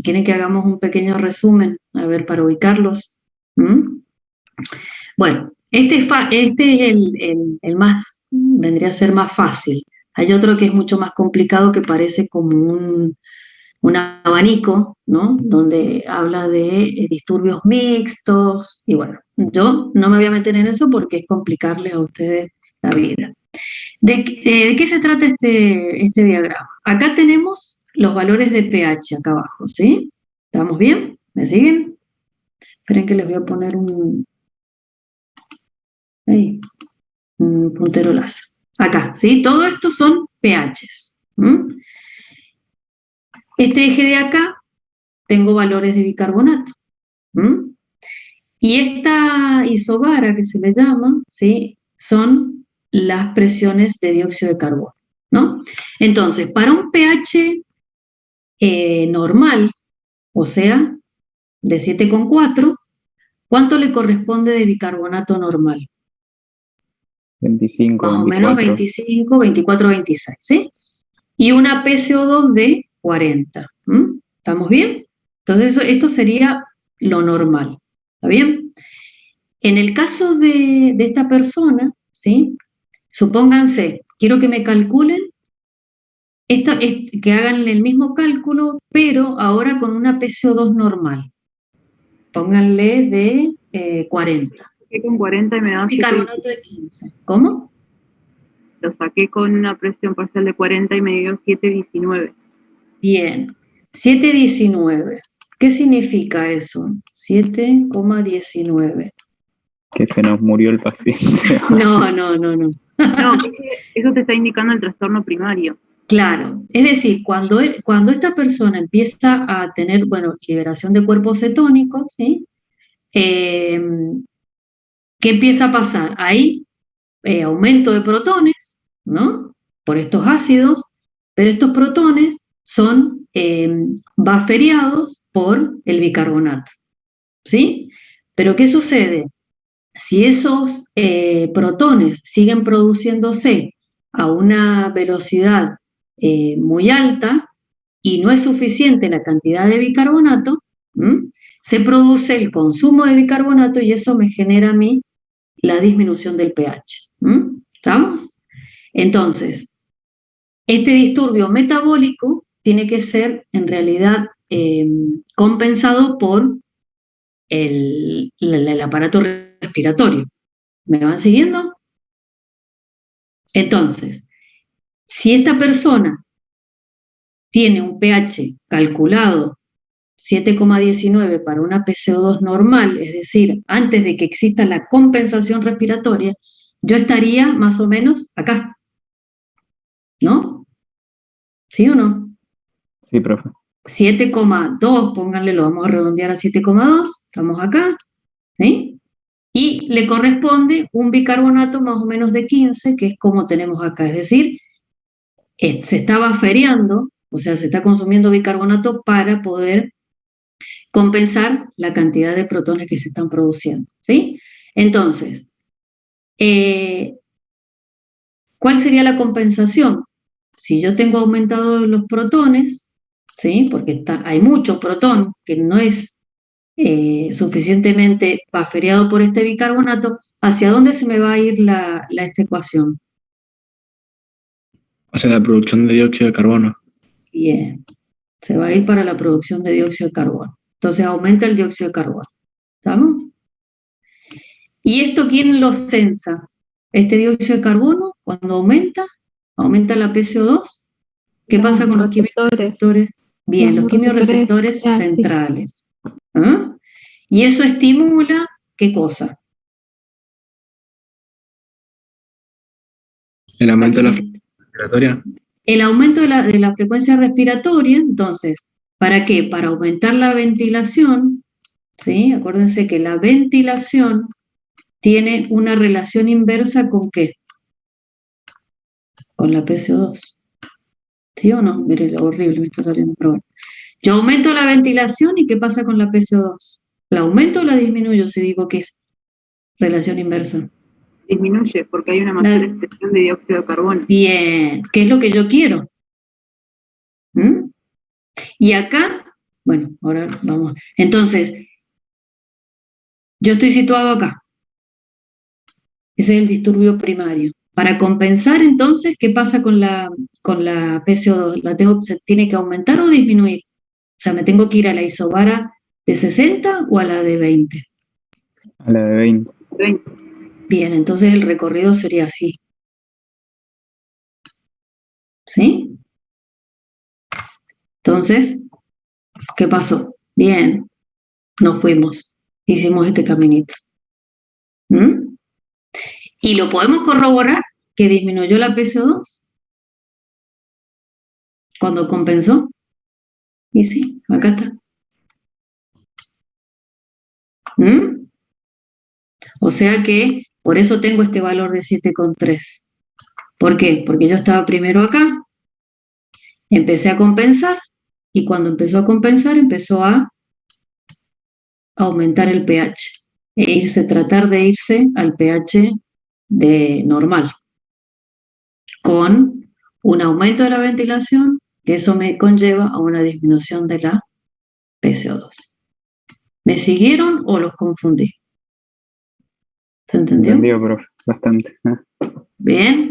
¿Quieren que hagamos un pequeño resumen? A ver, para ubicarlos. Bueno, este es el más, vendría a ser más fácil. Hay otro que es mucho más complicado que parece como un abanico, ¿no? Donde habla de disturbios mixtos, y bueno, yo no me voy a meter en eso porque es complicarles a ustedes la vida. ¿De qué se trata este diagrama? Acá tenemos los valores de pH acá abajo, ¿sí? ¿Estamos bien? ¿Me siguen? Esperen que les voy a poner un puntero láser. Acá, ¿sí? Todo esto son pHs. Este eje de acá tengo valores de bicarbonato. Y esta isobara que se le llama, ¿sí? Son las presiones de dióxido de carbono, ¿no? Entonces, para un pH normal, o sea, de 7,4, ¿cuánto le corresponde de bicarbonato normal? 25, Más 24. o menos 25, 24, 26, ¿sí? Y una PCO2 de 40. ¿Estamos bien? Entonces, esto sería lo normal. ¿Está bien? En el caso de esta persona, ¿sí? Supónganse, quiero que me calculen que hagan el mismo cálculo, pero ahora con una PCO2 normal. Pónganle de 40. Saqué con 40 y me da Bicarbonato de 15. ¿Cómo? Lo saqué con una presión parcial de 40 y me dio 7,19. Bien. 7,19. ¿Qué significa eso? 7,19. Que se nos murió el paciente. No. No, eso te está indicando el trastorno primario. Claro, es decir, cuando esta persona empieza a tener, bueno, liberación de cuerpos cetónicos, ¿sí? ¿Qué empieza a pasar? Hay aumento de protones, ¿no? Por estos ácidos, pero estos protones son buferiados por el bicarbonato, ¿sí? Pero ¿qué sucede? Si esos protones siguen produciéndose a una velocidad muy alta y no es suficiente la cantidad de bicarbonato, se produce el consumo de bicarbonato y eso me genera a mí la disminución del pH. ¿Estamos? Entonces, este disturbio metabólico tiene que ser en realidad compensado por el aparato respiratorio. ¿Me van siguiendo? Entonces, si esta persona tiene un pH calculado 7,19 para una PCO2 normal, es decir, antes de que exista la compensación respiratoria, yo estaría más o menos acá, ¿no? ¿Sí o no? Sí, profe. 7,2, pónganle, lo vamos a redondear a 7,2, estamos acá, ¿sí? Y le corresponde un bicarbonato más o menos de 15, que es como tenemos acá, es decir, se está buferiando, o sea, se está consumiendo bicarbonato para poder compensar la cantidad de protones que se están produciendo, ¿sí? Entonces, ¿cuál sería la compensación? Si yo tengo aumentados los protones, ¿sí? Porque hay mucho protón que no es suficientemente buferiado por este bicarbonato, ¿hacia dónde se me va a ir esta ecuación? O sea, la producción de dióxido de carbono. Bien, se va a ir para la producción de dióxido de carbono. Entonces aumenta el dióxido de carbono. ¿Estamos? ¿Y esto quién lo sensa? Este dióxido de carbono, cuando aumenta la PCO2. ¿Qué pasa con los quimiorreceptores? Bien, los quimiorreceptores centrales. ¿Ah? Y eso estimula, ¿qué cosa? El aumento de la frecuencia respiratoria. El aumento de la frecuencia respiratoria, entonces, ¿para qué? Para aumentar la ventilación, ¿sí? Acuérdense que la ventilación tiene una relación inversa ¿con qué? Con la PCO2. ¿Sí o no? Mire, lo horrible me está saliendo, pero bueno. Yo aumento la ventilación y ¿qué pasa con la PCO2? ¿La aumento o la disminuyo si digo que es relación inversa? Disminuye porque hay una mayor expresión de dióxido de carbono. Bien, ¿qué es lo que yo quiero? Y acá, bueno, ahora vamos. Entonces, yo estoy situado acá. Ese es el disturbio primario. Para compensar, entonces, ¿qué pasa con la PCO2? ¿Se tiene que aumentar o disminuir? O sea, ¿me tengo que ir a la isobara de 60 o a la de 20? A la de 20. Bien, entonces el recorrido sería así. ¿Sí? Entonces, ¿qué pasó? Bien, nos fuimos, hicimos este caminito. ¿Y lo podemos corroborar que disminuyó la PCO2 cuando compensó? Y sí, acá está. O sea que por eso tengo este valor de 7,3. ¿Por qué? Porque yo estaba primero acá, empecé a compensar y cuando empezó a compensar empezó a aumentar el pH tratar de irse al pH de normal, con un aumento de la ventilación, que eso me conlleva a una disminución de la PCO2. ¿Me siguieron o los confundí? ¿Se entendió? Entendido, profe, bastante. Bien,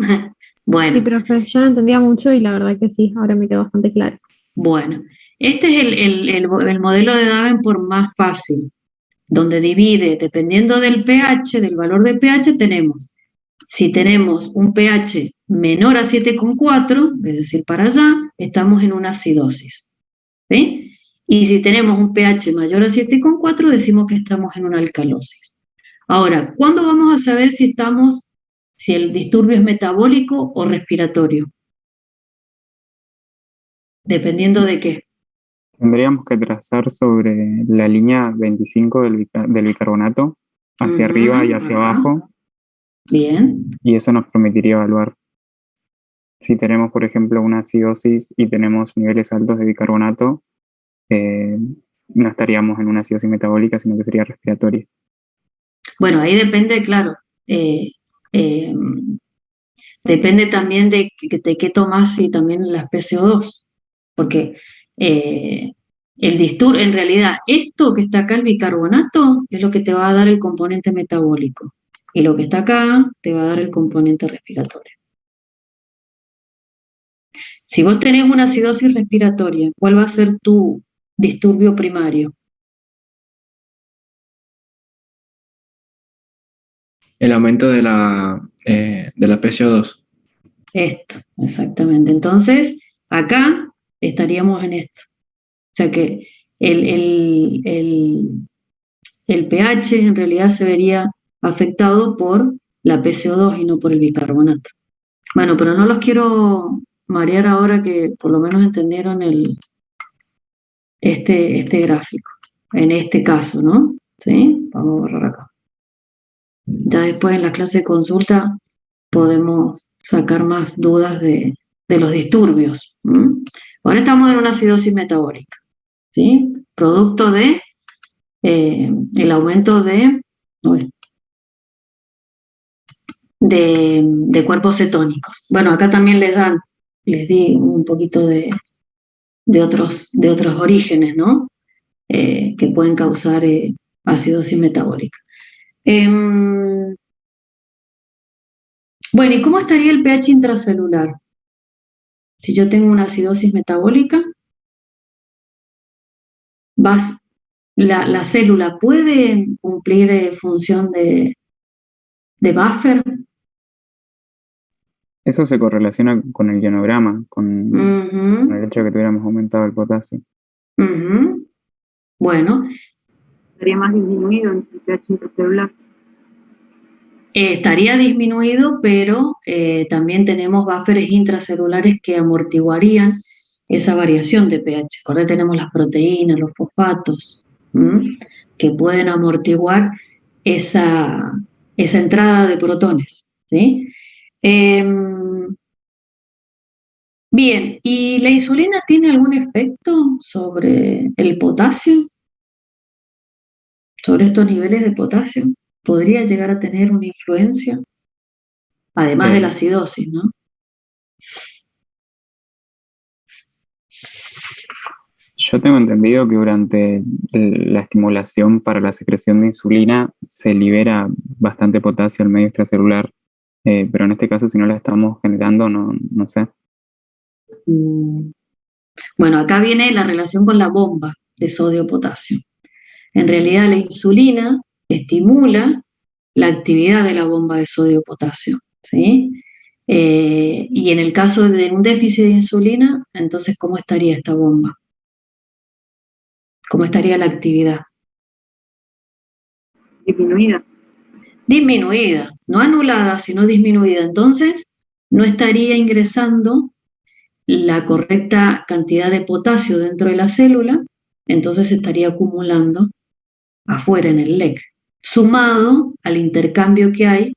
Bueno, profe, yo no entendía mucho y la verdad que sí, ahora me quedó bastante claro. bueno. Este es el modelo de Davenport más fácil, donde divide, dependiendo del pH, del valor de pH, si tenemos un pH menor a 7,4, es decir, para allá, estamos en una acidosis. ¿Sí? Y si tenemos un pH mayor a 7,4, decimos que estamos en una alcalosis. Ahora, ¿cuándo vamos a saber si el disturbio es metabólico o respiratorio? Dependiendo de qué. Tendríamos que trazar sobre la línea 25 del bicarbonato, hacia arriba y hacia Ajá. abajo, Bien. y eso nos permitiría evaluar si tenemos, por ejemplo, una acidosis y tenemos niveles altos de bicarbonato, no estaríamos en una acidosis metabólica, sino que sería respiratoria. Bueno, ahí depende, claro. eh, eh, Depende también de qué tomas y también las PCO2. Porque en realidad, esto que está acá, el bicarbonato, es lo que te va a dar el componente metabólico. Y lo que está acá te va a dar el componente respiratorio. Si vos tenés una acidosis respiratoria, ¿cuál va a ser tu disturbio primario? El aumento de la PCO2. Esto, exactamente. Entonces, acá estaríamos en esto. O sea que el, el, el, el pH en realidad se vería afectado por la PCO2 y no por el bicarbonato. Bueno, pero no los quiero marear ahora que por lo menos entendieron este gráfico, en este caso, ¿no? ¿Sí? Vamos a borrar acá. Ya después en la clase de consulta podemos sacar más dudas de los disturbios. ¿Mm? Ahora estamos en una acidosis metabólica, ¿sí? Producto de el aumento uy, de cuerpos cetónicos. Bueno, acá también les di un poquito de otros orígenes, ¿no? Que pueden causar acidosis metabólica. Bueno, ¿y cómo estaría el pH intracelular? Si yo tengo una acidosis metabólica, la célula puede cumplir función de buffer. Eso se correlaciona con el ionograma, con Ujú, el hecho de que tuviéramos aumentado el potasio. ujú. Bueno, Estaría más disminuido en el pH intracelular. estaría disminuido, pero también tenemos buffers intracelulares que amortiguarían esa variación de pH. Ahora tenemos las proteínas, los fosfatos, ¿m? Que pueden amortiguar esa entrada de protones, ¿sí? Bien, ¿y la insulina tiene algún efecto sobre el potasio? ¿Sobre estos niveles de potasio? ¿Podría llegar a tener una influencia? Además de la Eh, acidosis, ¿no? Yo tengo entendido que durante la estimulación para la secreción de insulina se libera bastante potasio al medio extracelular, pero en este caso si no la estamos generando, no sé. Mm, Bueno, acá viene la relación con la bomba de sodio-potasio. En realidad, la insulina estimula la actividad de la bomba de sodio-potasio, ¿sí? Y en el caso de un déficit de insulina, entonces, ¿cómo estaría esta bomba? ¿Cómo estaría la actividad? Disminuida. Disminuida, no anulada, sino disminuida. Entonces, no estaría ingresando la correcta cantidad de potasio dentro de la célula, entonces se estaría acumulando afuera en el LEC, sumado al intercambio que hay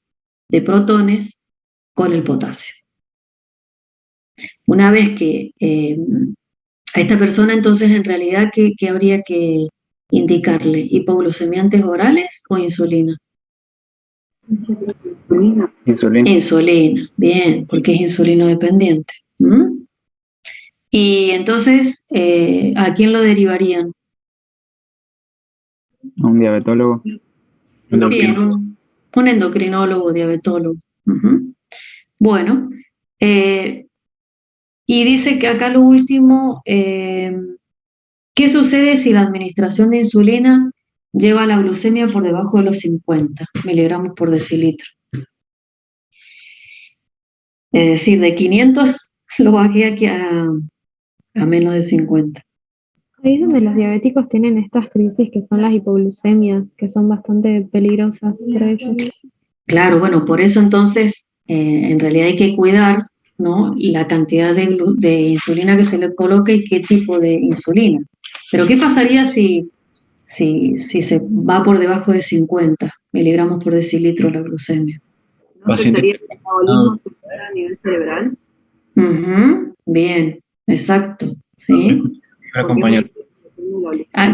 de protones con el potasio. Una vez que a esta persona, entonces, en realidad, ¿qué habría que indicarle? ¿Hipoglucemiantes orales o insulina? Insulina. Insulina. Insulina, bien, porque es insulino dependiente. ¿Mm? Y entonces, ¿a quién lo derivarían? A un diabetólogo. Bien, un endocrinólogo, diabetólogo. Ujú. Bueno, Y dice que acá lo último, ¿qué sucede si la administración de insulina lleva la glucemia por debajo de los 50 miligramos por decilitro? Es decir, de 500 lo bajé aquí a menos de 50. Ahí es donde los diabéticos tienen estas crisis que son las hipoglucemias, que son bastante peligrosas para ellos. Claro, bueno, por eso entonces en realidad hay que cuidar, ¿no?, la cantidad de insulina que se le coloca y qué tipo de insulina. Pero ¿qué pasaría si se va por debajo de 50 miligramos por decilitro la glucemia? ¿No Pacientes sería el metabolismo celular a nivel cerebral? Ujú, bien, exacto, ¿sí? para acompañar.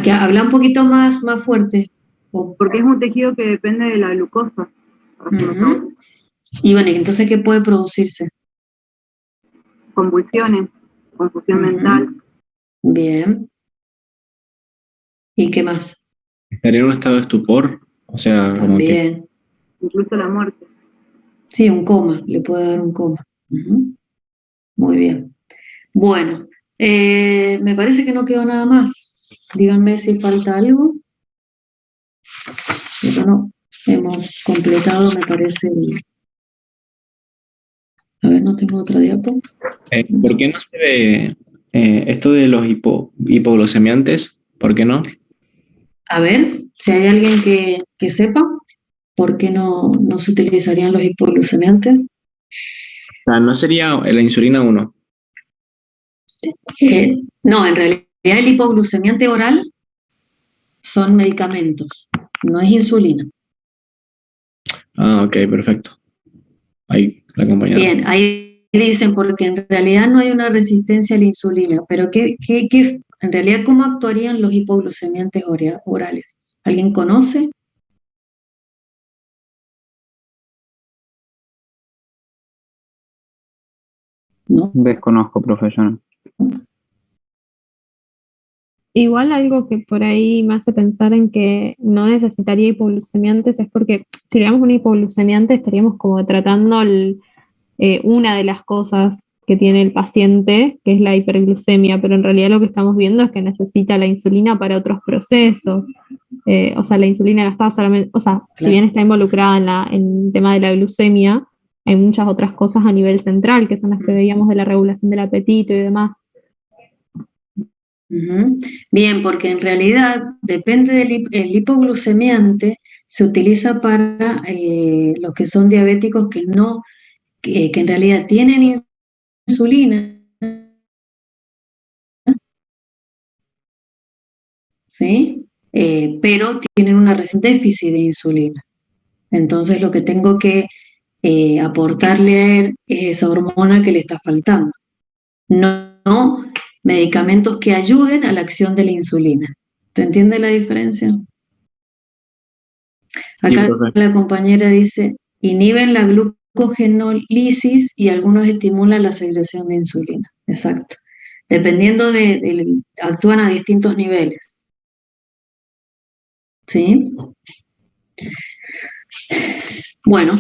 Que habla un poquito más fuerte. Porque es un tejido que depende de la glucosa. Ujú. Y bueno, ¿y entonces qué puede producirse? Convulsiones, confusión Ujú. mental. Bien. ¿Y qué más? Estaría en un estado de estupor, o sea, como que También. Incluso la muerte. Sí, un coma, le puede dar un coma. Ujú. Muy bien. Bueno, me parece que no quedó nada más. Díganme si falta algo. Pero no, hemos completado, me parece. A ver, no tengo otra diapo. ¿por qué no se ve esto de los hipoglucemiantes? ¿Por qué no? A ver, si hay alguien que sepa, ¿por qué no se utilizarían los hipoglucemiantes? O sea, no sería la insulina 1. No, en realidad el hipoglucemiante oral son medicamentos, no es insulina. Ah, ok, perfecto. Ahí la acompañaron. Bien, ahí dicen porque en realidad no hay una resistencia a la insulina, pero en realidad cómo actuarían los hipoglucemiantes orales? ¿Alguien conoce? ¿No? Desconozco, profesional. Igual algo que por ahí me hace pensar en que no necesitaría hipoglucemiantes es porque si tuviéramos un hipoglucemiante estaríamos como tratando una de las cosas que tiene el paciente, que es la hiperglucemia, pero en realidad lo que estamos viendo es que necesita la insulina para otros procesos. O sea, la insulina no está solamente, o sea, si bien está involucrada en el tema de la glucemia, hay muchas otras cosas a nivel central, que son las que veíamos de la regulación del apetito y demás. Ujú. Bien, porque en realidad depende el hipoglucemiante, se utiliza para los que son diabéticos que en realidad tienen insulina, ¿sí? Pero tienen una déficit de insulina. Entonces lo que tengo que aportarle a él es esa hormona que le está faltando, no medicamentos que ayuden a la acción de la insulina. ¿Se entiende la diferencia? Sí, Acá perfecto. la compañera dice, inhiben la glucogenólisis y algunos estimulan la secreción de insulina. Exacto. Dependiendo actúan a distintos niveles. ¿Sí? Bueno,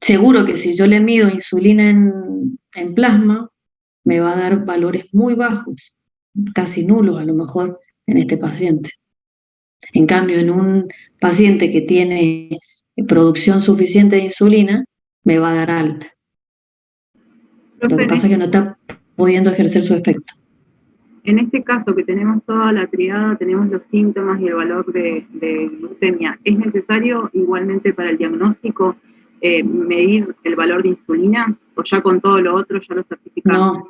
seguro que si yo le mido insulina en plasma, me va a dar valores muy bajos, casi nulos a lo mejor en este paciente. En cambio, en un paciente que tiene producción suficiente de insulina, me va a dar alta. Lo que pasa es que no está pudiendo ejercer su efecto. En este caso que tenemos toda la triada, tenemos los síntomas y el valor de glucemia, ¿es necesario igualmente para el diagnóstico medir el valor de insulina? ¿O ya con todo lo otro ya lo certificamos?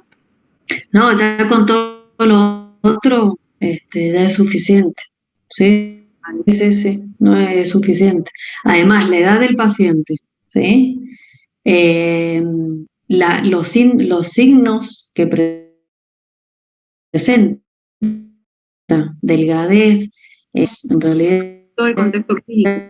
No, ya con todo lo otro ya es suficiente. Sí, sí, no es suficiente. Además, la edad del paciente, ¿sí? Los signos que presenta, delgadez, en realidad Todo el contexto clínico.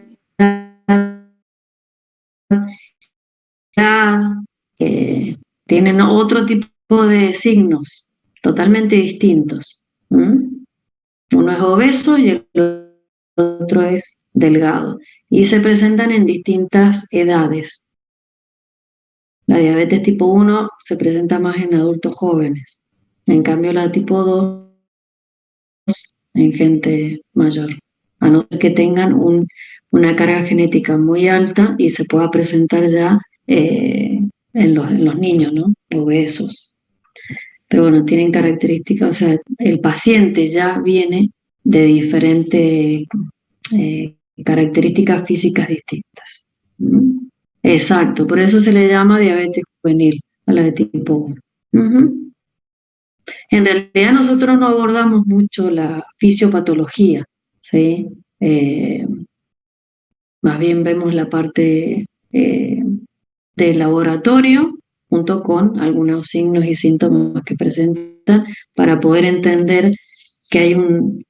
tienen otro tipo de signos totalmente distintos. ¿Mm? Uno es obeso y el otro es delgado y se presentan en distintas edades. La diabetes tipo 1 se presenta más en adultos jóvenes, en cambio la tipo 2 en gente mayor, a no ser que tengan una carga genética muy alta y se pueda presentar ya en los niños, ¿no? Obesos. Pero bueno, tienen características, o sea, el paciente ya viene de diferentes características físicas distintas. ¿Mm? Exacto, por eso se le llama diabetes juvenil a la de tipo 1. Ujú. En realidad nosotros no abordamos mucho la fisiopatología, ¿sí? Más bien vemos la parte del laboratorio junto con algunos signos y síntomas que presentan para poder entender que hay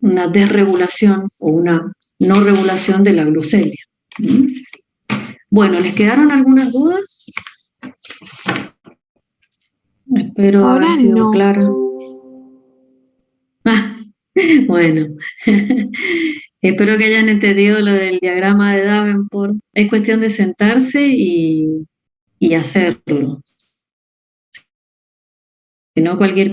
una desregulación o una no regulación de la glucemia. ¿Mm? Bueno, ¿les quedaron algunas dudas? Espero haber Ahora sido no. clara. Ah, bueno, espero que hayan entendido lo del diagrama de Davenport. Es cuestión de sentarse y hacerlo. Si no, cualquier